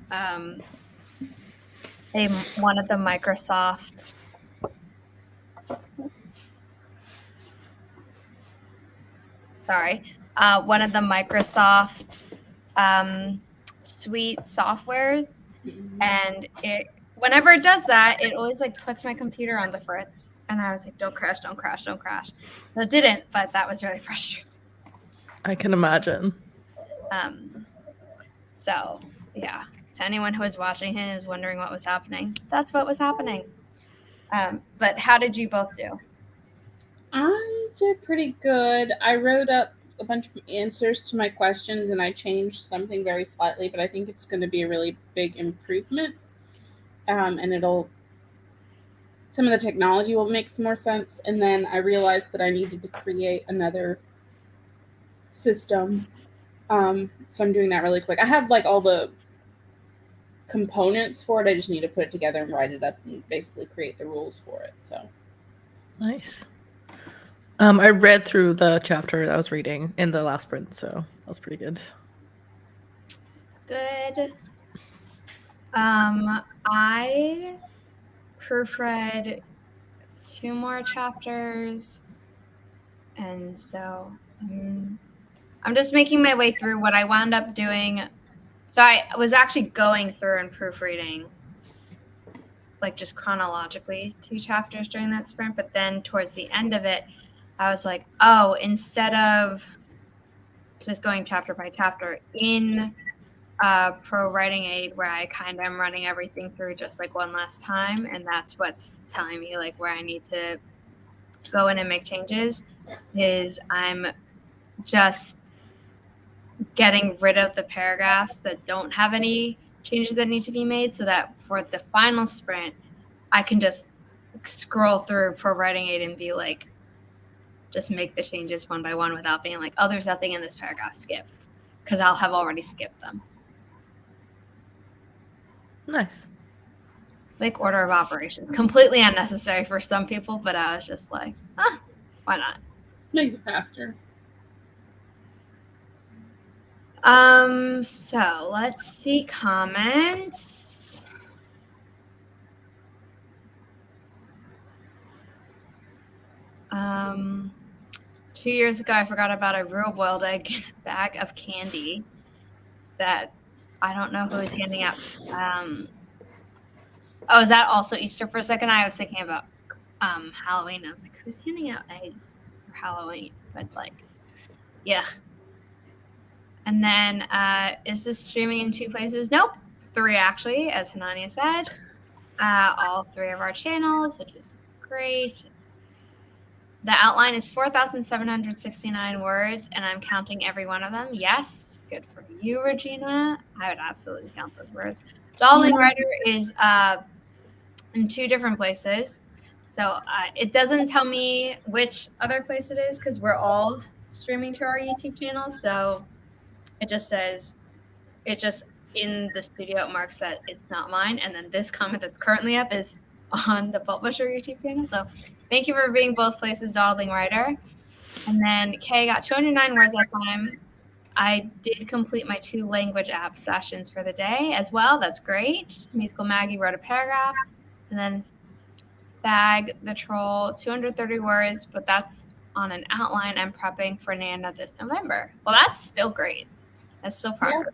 [SPEAKER 1] one of the Microsoft one of the Microsoft suite softwares, and whenever it does that, it always like puts my computer on the fritz, and I was like, don't crash, don't crash, don't crash. So it didn't, but that was really frustrating.
[SPEAKER 3] I can imagine.
[SPEAKER 1] So yeah, to anyone who was watching and was wondering what was happening, that's what was happening. But how did you both do?
[SPEAKER 2] I did pretty good. I wrote up a bunch of answers to my questions and I changed something very slightly, but I think it's going to be a really big improvement. And some of the technology will make some more sense. And then I realized that I needed to create another system. So I'm doing that really quick. I have like all the components for it. I just need to put it together and write it up and basically create the rules for it. So
[SPEAKER 3] nice. I read through the chapter that I was reading in the last sprint, so that was pretty good.
[SPEAKER 1] It's good. I proofread 2 more chapters, and so I'm just making my way through what I wound up doing. So I was actually going through and proofreading, like just chronologically 2 chapters during that sprint, but then towards the end of it, I was like, oh, instead of just going chapter by chapter in Pro Writing Aid, where I kind of am running everything through just like one last time, and that's what's telling me like where I need to go in and make changes, is I'm just getting rid of the paragraphs that don't have any changes that need to be made, so that for the final sprint, I can just scroll through Pro Writing Aid and be like, just make the changes one by one without being like, oh, there's nothing in this paragraph, skip, because I'll have already skipped them.
[SPEAKER 3] Nice.
[SPEAKER 1] Like order of operations. Completely unnecessary for some people, but I was just like, why not?
[SPEAKER 2] makes it faster.
[SPEAKER 1] So let's see comments. Um, 2 years ago, I forgot about a real boiled egg in a bag of candy that I don't know who was handing out. Oh, is that also Easter for a second? I was thinking about Halloween. I was like, who's handing out eggs for Halloween? But like, yeah. And then, is this streaming in 2 places? Nope. 3 actually, as Hanania said. All 3 of our channels, which is great. The outline is 4,769 words, and I'm counting every one of them. Yes, good for you, Regina. I would absolutely count those words. Darling Writer is in 2 different places. So it doesn't tell me which other place it is because we're all streaming to our YouTube channel. So it just says, in the studio, it marks that it's not mine. And then this comment that's currently up is on the Publisher YouTube channel. So thank you for being both places, Darling Writer. And then Kay got 209 words that time. I did complete my 2 language app sessions for the day as well. That's great. Musical Maggie wrote a paragraph. And then Thag the Troll, 230 words, but that's on an outline I'm prepping for Nana this November. Well, that's still great. That's still progress.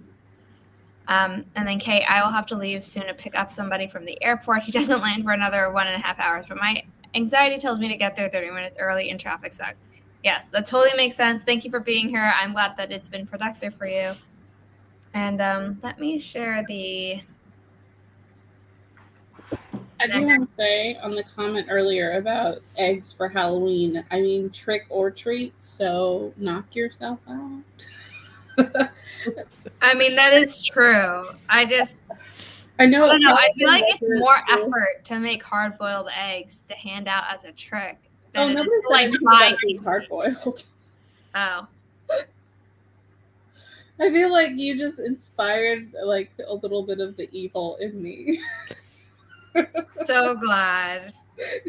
[SPEAKER 1] Yeah. And then Kate, I will have to leave soon to pick up somebody from the airport. He doesn't land for another 1.5 hours, but my anxiety tells me to get there 30 minutes early and traffic sucks. Yes, that totally makes sense. Thank you for being here. I'm glad that it's been productive for you. And let me share the...
[SPEAKER 2] I do want to say on the comment earlier about eggs for Halloween, I mean trick or treat, so knock yourself out.
[SPEAKER 1] I mean, that is true. I don't know. I feel like it's more effort to make hard-boiled eggs to hand out as a trick than it is to, like, buy
[SPEAKER 2] hard-boiled.
[SPEAKER 1] Oh.
[SPEAKER 2] I feel like you just inspired like a little bit of the evil in me.
[SPEAKER 1] So glad.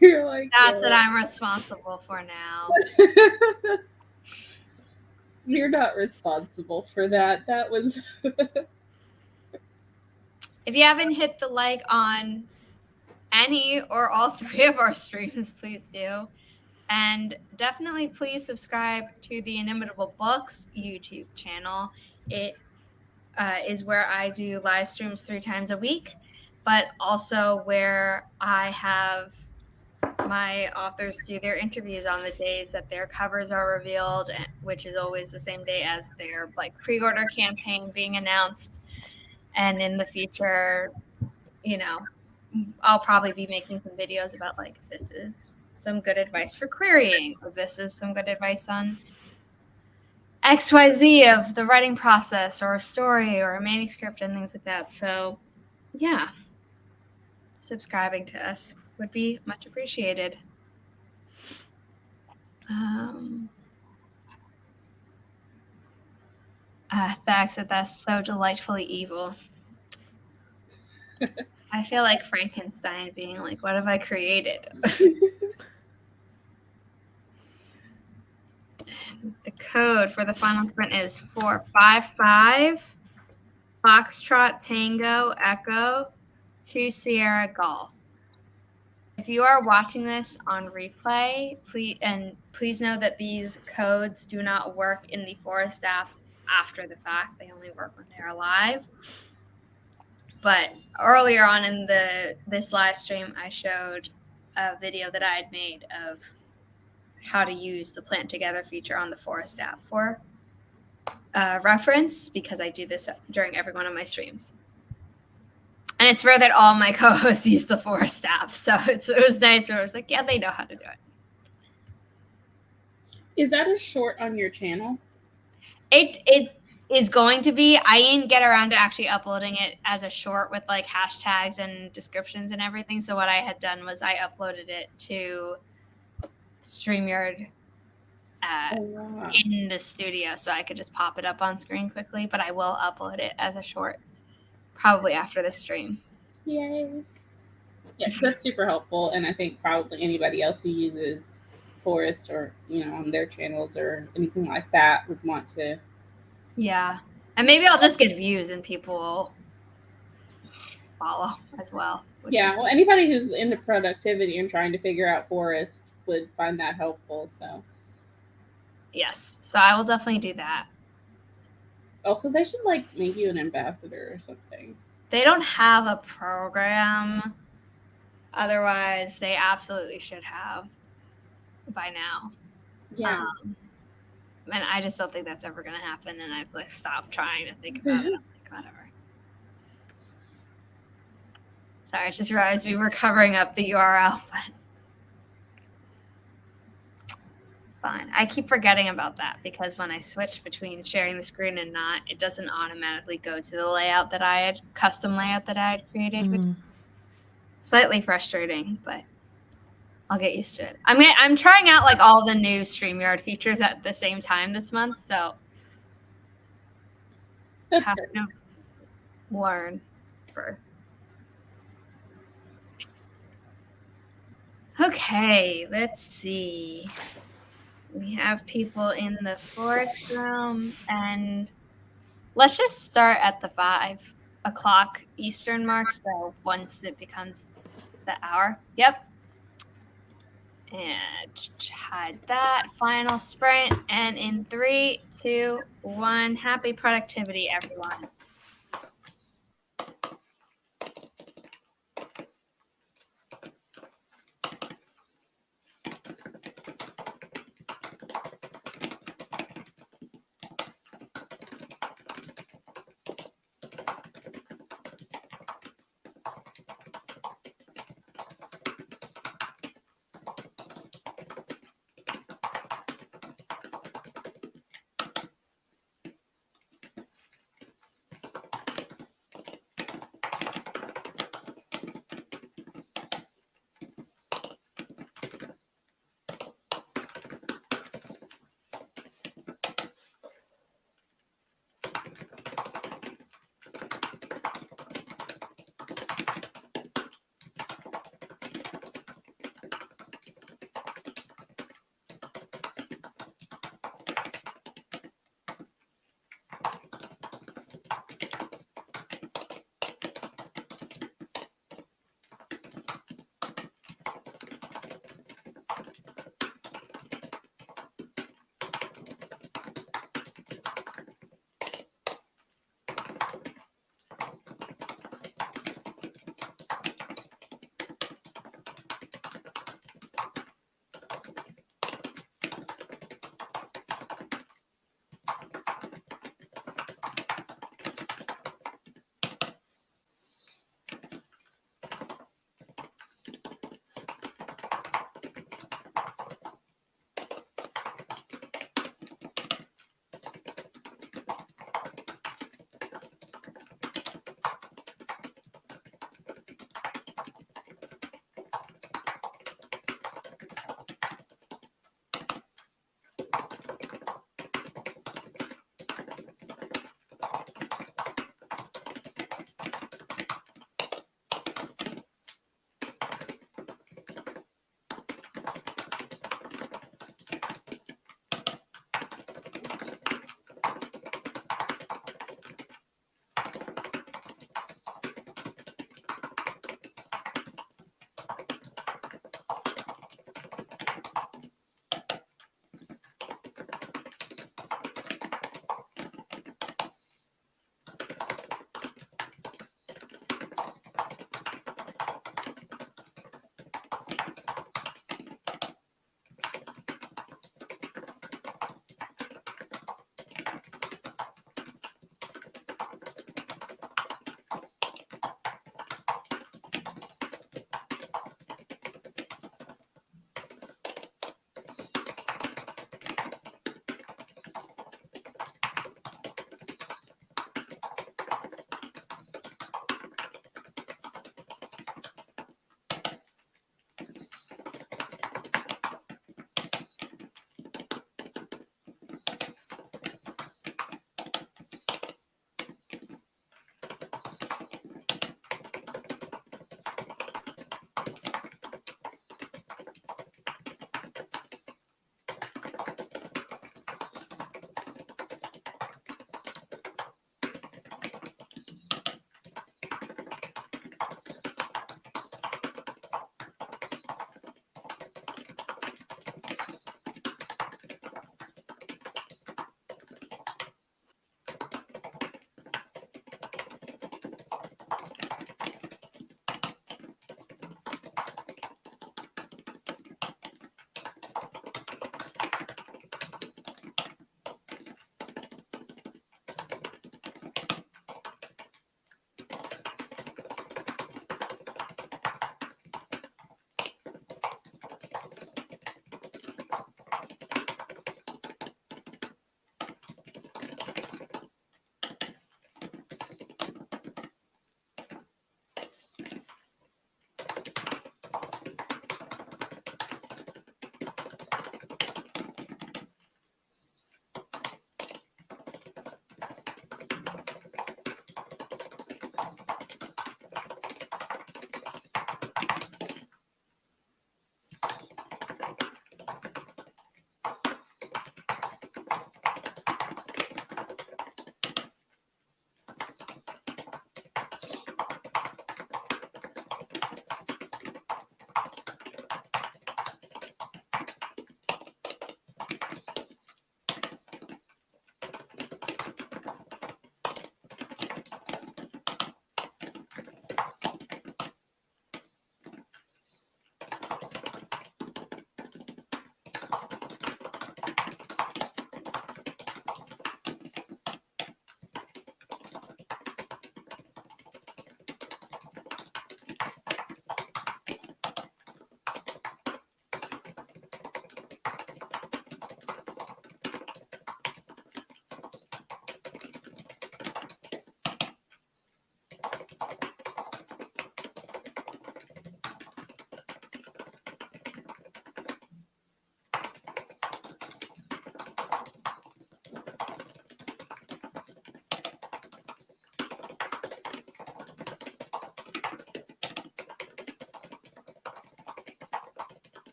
[SPEAKER 2] You're like,
[SPEAKER 1] That's what I'm responsible for now.
[SPEAKER 2] You're not responsible for that. That was.
[SPEAKER 1] If you haven't hit the like on any or all three of our streams, please do. And definitely please subscribe to the Inimitable Books YouTube channel. It is where I do live streams 3 times a week, but also where I have my authors do their interviews on the days that their covers are revealed, which is always the same day as their like pre-order campaign being announced. And in the future, you know, I'll probably be making some videos about like, this is some good advice for querying, or this is some good advice on XYZ of the writing process, or a story, or a manuscript, and things like that. So yeah, subscribing to us would be much appreciated. Thanks, that's so delightfully evil. I feel like Frankenstein being like, what have I created? The code for the final sprint is 455 Foxtrot Tango Echo 2 Sierra Golf. If you are watching this on replay, please know that these codes do not work in the Forest app after the fact. They only work when they're live. But earlier on in this live stream, I showed a video that I had made of how to use the Plant Together feature on the Forest app for reference, because I do this during every one of my streams. And it's rare that all my co-hosts use the Forest app, so it was nice where I was like, yeah, they know how to do it.
[SPEAKER 2] Is that a short on your channel?
[SPEAKER 1] It is going to be. I didn't get around to actually uploading it as a short with like hashtags and descriptions and everything. So what I had done was I uploaded it to StreamYard in the studio, so I could just pop it up on screen quickly. But I will upload it as a short probably after the stream.
[SPEAKER 2] Yay. Yes, that's super helpful, and I think probably anybody else who uses Forest or on their channels or anything like that would want to.
[SPEAKER 1] Yeah, and maybe I'll just get views and people will follow as well.
[SPEAKER 2] Yeah, well, anybody who's into productivity and trying to figure out Forest would find that helpful. So
[SPEAKER 1] yes, so I will definitely do that.
[SPEAKER 2] Also, they should like make you an ambassador or something.
[SPEAKER 1] They don't have a program. Otherwise, they absolutely should have by now.
[SPEAKER 2] Yeah.
[SPEAKER 1] And I just don't think that's ever going to happen. And I've like stopped trying to think about it. I'm like, whatever. Sorry, I just realized we were covering up the URL, but it's fine. I keep forgetting about that because when I switch between sharing the screen and not, it doesn't automatically go to the layout that custom layout that I had created, which is slightly frustrating, but I'll get used to it. I'm trying out like all the new StreamYard features at the same time this month, so
[SPEAKER 2] That's
[SPEAKER 1] have
[SPEAKER 2] good.
[SPEAKER 1] to learn first. Okay, let's see. We have people in the Forest room, and let's just start at the 5 o'clock Eastern mark. So once it becomes the hour, yep. And hide that final sprint. And in 3, 2, 1, happy productivity, everyone.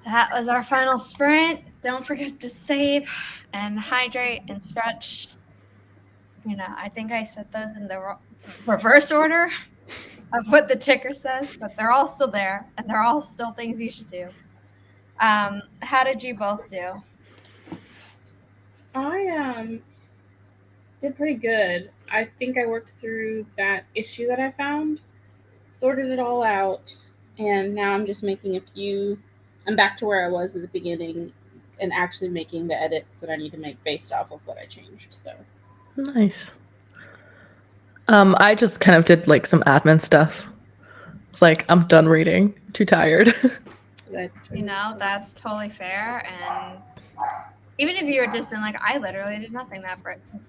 [SPEAKER 1] That was our final sprint. Don't forget to save and hydrate and stretch. I think I set those in the reverse order of what the ticker says, but they're all still there, and they're all still things you should do. How did you both do?
[SPEAKER 2] I did pretty good. I think I worked through that issue that I found, sorted it all out, and now I'm just making a few. I'm back to where I was at the beginning and actually making the edits that I need to make based off of what I changed. So
[SPEAKER 3] Nice. I just kind of did like some admin stuff. It's like I'm done reading. Too tired.
[SPEAKER 2] that's true.
[SPEAKER 1] That's totally fair. And even if you had just been like, I literally did nothing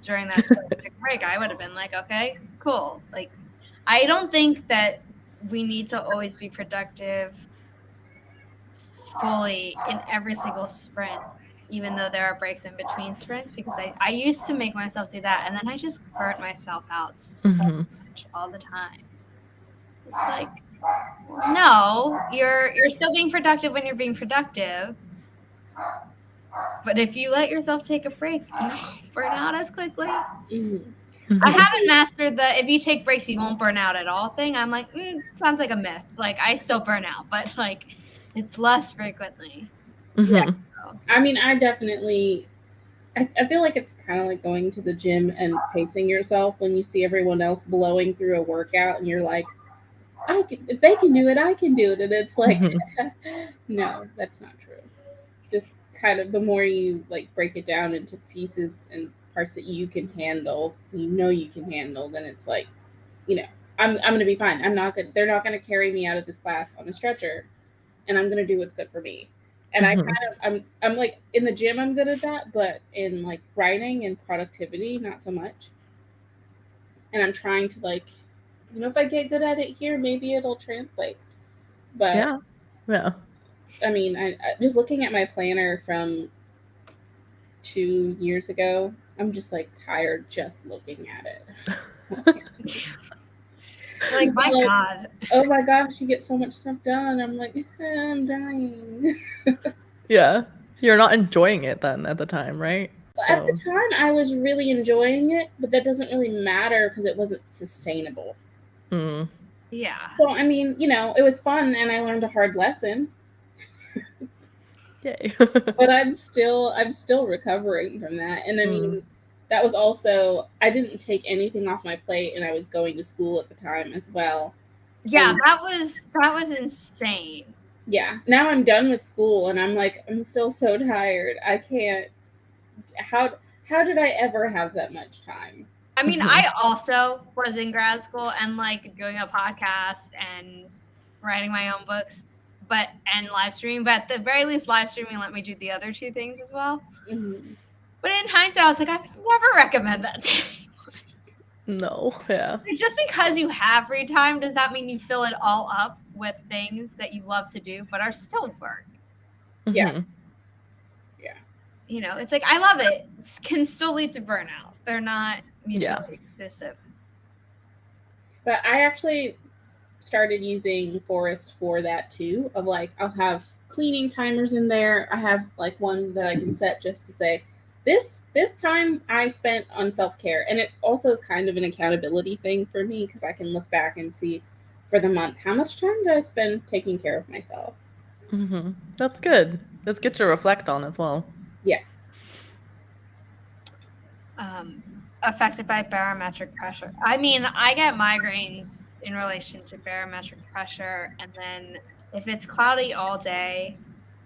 [SPEAKER 1] during that specific break, I would have been like, okay, cool. Like, I don't think that we need to always be productive fully in every single sprint, even though there are breaks in between sprints, because I used to make myself do that, and then I just burnt myself out so much all the time. It's like, no, you're still being productive when you're being productive. But if you let yourself take a break, you won't burn out as quickly. I haven't mastered the if you take breaks, you won't burn out at all thing. I'm like, sounds like a myth. Like, I still burn out, but like, it's less frequently.
[SPEAKER 2] Yeah. I mean, I definitely, I feel like it's kind of like going to the gym and pacing yourself when you see everyone else blowing through a workout and you're like, if they can do it, I can do it. And it's like, no, that's not true. Just kind of the more you like break it down into pieces and parts that you can handle, you can handle, then it's like, I'm going to be fine. They're not going to carry me out of this class on a stretcher, and I'm going to do what's good for me. And I'm like in the gym, I'm good at that, but in like writing and productivity, not so much. And I'm trying to like, if I get good at it here, maybe it'll translate. But
[SPEAKER 3] yeah.
[SPEAKER 2] I mean, I just looking at my planner from 2 years ago, I'm just like tired just looking at it.
[SPEAKER 1] Like, my God.
[SPEAKER 2] Oh my gosh, you get so much stuff done. I'm like, I'm dying.
[SPEAKER 3] Yeah. You're not enjoying it then at the time, right?
[SPEAKER 2] At the time, I was really enjoying it, but that doesn't really matter because it wasn't sustainable.
[SPEAKER 1] Yeah.
[SPEAKER 2] So, I mean, it was fun and I learned a hard lesson.
[SPEAKER 3] Yay.
[SPEAKER 2] But I'm still recovering from that. And I mean, that was also, I didn't take anything off my plate and I was going to school at the time as well.
[SPEAKER 1] Yeah, that was insane.
[SPEAKER 2] Yeah. Now I'm done with school and I'm like, I'm still so tired. I can't. How did I ever have that much time?
[SPEAKER 1] I mean, I also was in grad school and like doing a podcast and writing my own books, and live streaming. But at the very least, live streaming let me do the other two things as well. But in hindsight, I was like, I would never recommend that to anyone.
[SPEAKER 3] No, yeah.
[SPEAKER 1] Just because you have free time does not mean you fill it all up with things that you love to do, but are still work.
[SPEAKER 2] Yeah.
[SPEAKER 1] It's like, I love it. It can still lead to burnout. They're not mutually exclusive.
[SPEAKER 2] But I actually started using Forest for that too, of like, I'll have cleaning timers in there. I have like one that I can set just to say, this time I spent on self-care. And it also is kind of an accountability thing for me because I can look back and see for the month, how much time did I spend taking care of myself?
[SPEAKER 3] That's good. That's good to reflect on as well.
[SPEAKER 2] Yeah.
[SPEAKER 1] Affected by barometric pressure. I mean, I get migraines in relation to barometric pressure, and then if it's cloudy all day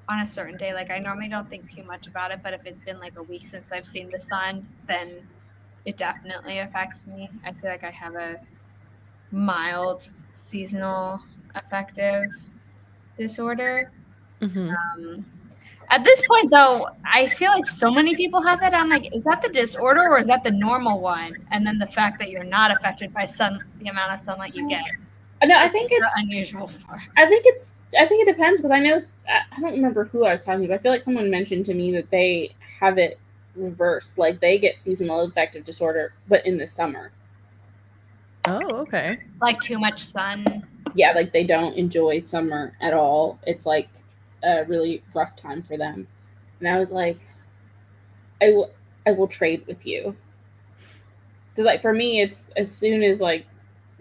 [SPEAKER 1] on a certain day, like I normally don't think too much about it, but if it's been like a week since I've seen the sun, then it definitely affects me. I feel like I have a mild seasonal affective disorder. At this point, though, I feel like so many people have that. I'm like, is that the disorder or is that the normal one? And then the fact that you're not affected by the amount of sunlight you get.
[SPEAKER 2] No, I think it's
[SPEAKER 1] unusual for.
[SPEAKER 2] I think it depends because I know, I don't remember who I was talking to, but I feel like someone mentioned to me that they have it reversed. Like they get seasonal affective disorder, but in the summer.
[SPEAKER 3] Oh, okay.
[SPEAKER 1] Like too much sun.
[SPEAKER 2] Yeah, like they don't enjoy summer at all. It's like a really rough time for them. And I was like, I will trade with you. Because like for me, it's as soon as like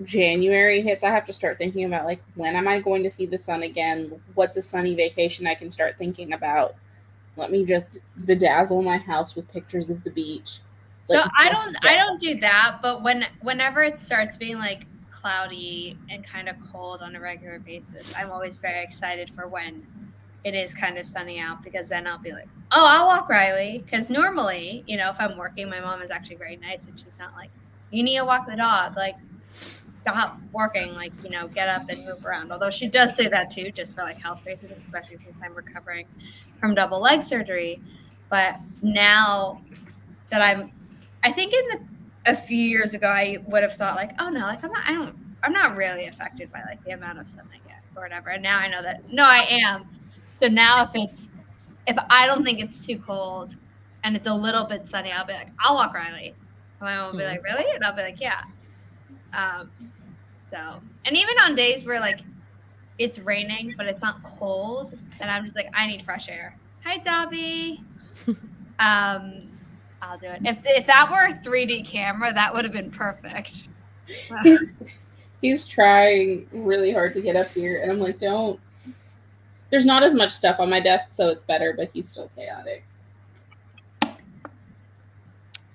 [SPEAKER 2] January hits, I have to start thinking about like when am I going to see the sun again? What's a sunny vacation I can start thinking about? Let me just bedazzle my house with pictures of the beach.
[SPEAKER 1] So I don't do that, but whenever it starts being like cloudy and kind of cold on a regular basis, I'm always very excited for when it is kind of sunny out, because then I'll be like, oh, I'll walk Riley. Because normally, if I'm working, my mom is actually very nice and she's not like, you need to walk the dog. Like, stop working. Like, get up and move around. Although she does say that too, just for like health reasons, especially since I'm recovering from double leg surgery. But now that I think a few years ago, I would have thought like, oh no, like I'm not really affected by like the amount of sun I get or whatever. And now I know that no, I am. So now if I don't think it's too cold and it's a little bit sunny, I'll be like, I'll walk Riley. And my mom will be like, really? And I'll be like, yeah. So, and even on days where like it's raining but it's not cold, and I'm just like, I need fresh air. Hi, Dobby. I'll do it. If that were a 3D camera, that would have been perfect.
[SPEAKER 2] He's trying really hard to get up here, and I'm like, don't. There's not as much stuff on my desk, so it's better, but he's still chaotic.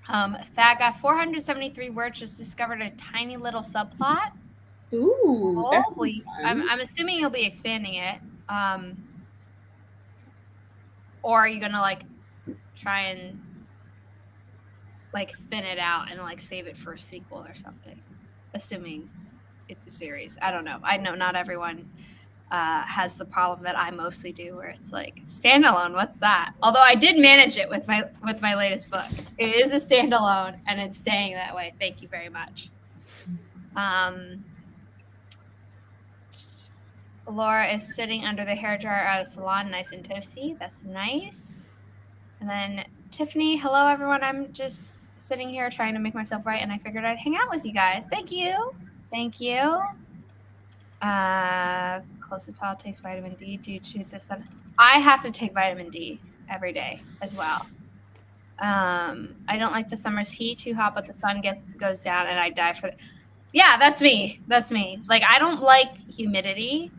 [SPEAKER 1] Thad got 473 words, just discovered a tiny little subplot.
[SPEAKER 2] Ooh,
[SPEAKER 1] I'm assuming you'll be expanding it. Or are you gonna like try and like thin it out and like save it for a sequel or something? Assuming it's a series. I don't know. I know not everyone has the problem that I mostly do, where it's like standalone. What's that? Although I did manage it with my latest book. It is a standalone, and it's staying that way. Thank you very much. Laura is sitting under the hairdryer at a salon, nice and toasty. That's nice. And then Tiffany, hello everyone. I'm just sitting here trying to make myself right, and I figured I'd hang out with you guys. Thank you. Closest pal takes vitamin D due to the sun. I have to take vitamin D every day as well. I don't like the summer's heat, too hot, but the sun goes down and I die for it. Yeah, that's me. Like, I don't like humidity.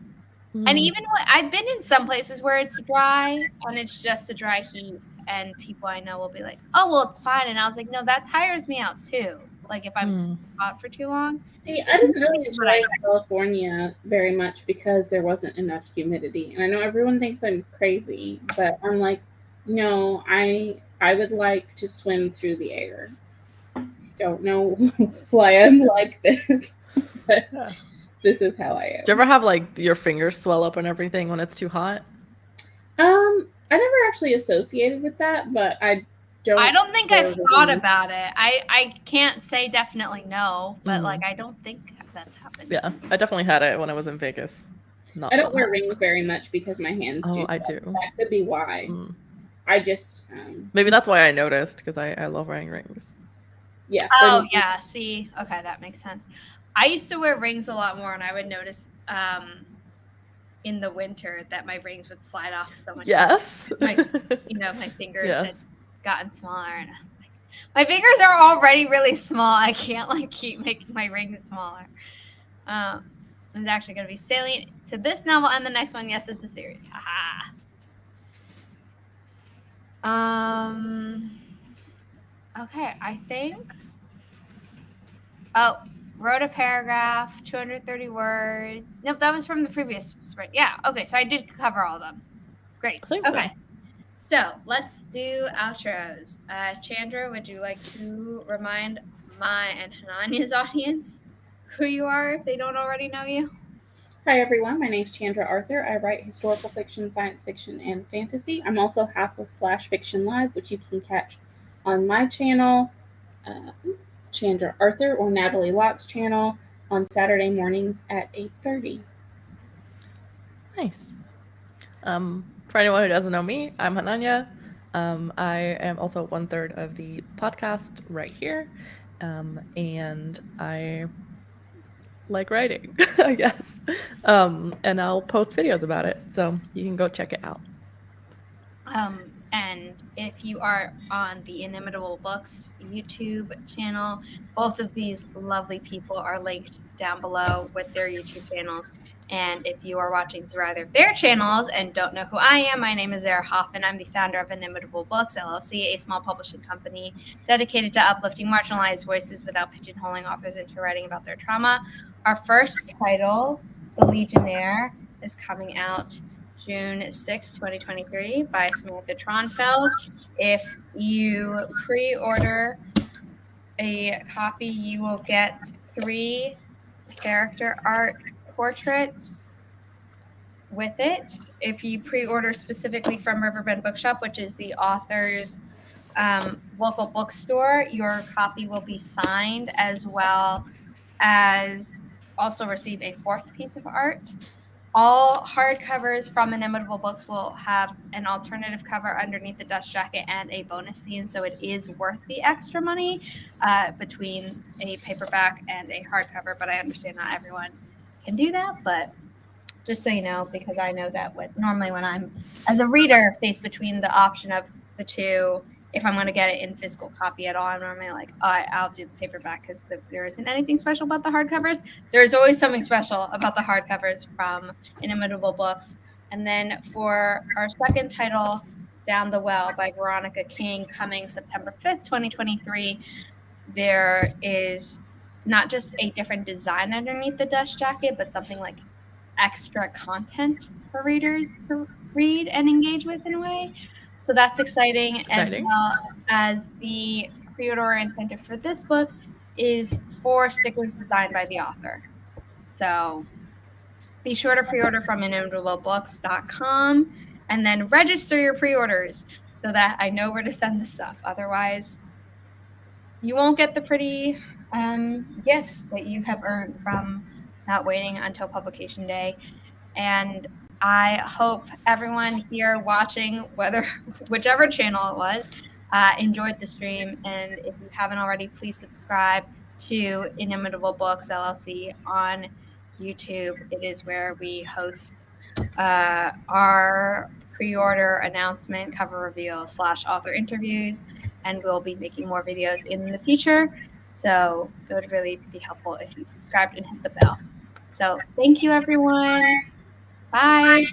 [SPEAKER 1] And even when I've been in some places where it's dry and it's just a dry heat, and people I know will be like, oh, well, it's fine. And I was like, no, that tires me out too. Like if I'm hot for too long.
[SPEAKER 2] Hey, I didn't really enjoy California very much because there wasn't enough humidity. And I know everyone thinks I'm crazy, but I'm like, no, I would like to swim through the air. Don't know why I'm like this, but this is how I am.
[SPEAKER 3] Do you ever have like your fingers swell up and everything when it's too hot?
[SPEAKER 2] I never actually associated with that, but I
[SPEAKER 1] don't think I've thought about it. I can't say definitely no, but like I don't think that's happened.
[SPEAKER 3] Yeah, I definitely had it when I was in Vegas.
[SPEAKER 2] I don't wear rings very much because my hands do.
[SPEAKER 3] I do.
[SPEAKER 2] That could be why. I just
[SPEAKER 3] maybe that's why I noticed, because I love wearing rings.
[SPEAKER 2] Yeah.
[SPEAKER 1] Oh yeah. See, okay, that makes sense. I used to wear rings a lot more, and I would notice in the winter that my rings would slide off so much.
[SPEAKER 3] Yes.
[SPEAKER 1] My fingers had gotten smaller, and I was like, my fingers are already really small. I can't like keep making my rings smaller. It's actually going to be salient to this novel and the next one. Yes, it's a series. Haha. Okay, I think. Oh, wrote a paragraph, 230 words. Nope, that was from the previous spread. Yeah, okay, so I did cover all of them. Great.
[SPEAKER 3] I think
[SPEAKER 1] okay. So let's do outros. Chandra, would you like to remind my and Hananya's audience who you are if they don't already know you?
[SPEAKER 2] Hi, everyone. My name is Chandra Arthur. I write historical fiction, science fiction, and fantasy. I'm also half of Flash Fiction Live, which you can catch on my channel, Chandra Arthur, or Natalie Locke's channel on Saturday mornings at 8:30.
[SPEAKER 3] Nice. For anyone who doesn't know me, I'm Hananya. I am also 1/3 of the podcast right here. And I like writing, I guess. And I'll post videos about it, so you can go check it out.
[SPEAKER 1] And if you are on the Inimitable Books YouTube channel, both of these lovely people are linked down below with their YouTube channels. And if you are watching through either of their channels and don't know who I am, my name is Zara Hoffman. I'm the founder of Inimitable Books, LLC, a small publishing company dedicated to uplifting marginalized voices without pigeonholing authors into writing about their trauma. Our first title, The Legionnaire, is coming out June 6, 2023 by Samantha Tronfeld. If you pre-order a copy, you will get 3 character art portraits with it. If you pre-order specifically from Riverbend Bookshop, which is the author's local bookstore, your copy will be signed, as well as also receive a 4th piece of art. All hardcovers from Inimitable Books will have an alternative cover underneath the dust jacket and a bonus scene, so it is worth the extra money between a paperback and a hardcover, but I understand not everyone can do that. But just so you know, because I know that normally when I'm, as a reader, faced between the option of the two, if I'm going to get it in physical copy at all, I'm normally like, I'll do the paperback because there isn't anything special about the hardcovers. There's always something special about the hardcovers from Inimitable Books. And then for our second title, Down the Well by Veronica King, coming September 5th, 2023, there is not just a different design underneath the dust jacket, but something like extra content for readers to read and engage with in a way. So that's exciting. As well as the pre-order incentive for this book is 4 stickers designed by the author. So be sure to pre-order from inimitablebooks.com and then register your pre-orders so that I know where to send the stuff. Otherwise, you won't get the pretty gifts that you have earned from not waiting until publication day. And I hope everyone here watching, whichever channel it was, enjoyed the stream. And if you haven't already, please subscribe to Inimitable Books LLC on YouTube. It is where we host our pre-order announcement, cover reveal / author interviews, and we'll be making more videos in the future. So it would really be helpful if you subscribed and hit the bell. So thank you, everyone. Bye.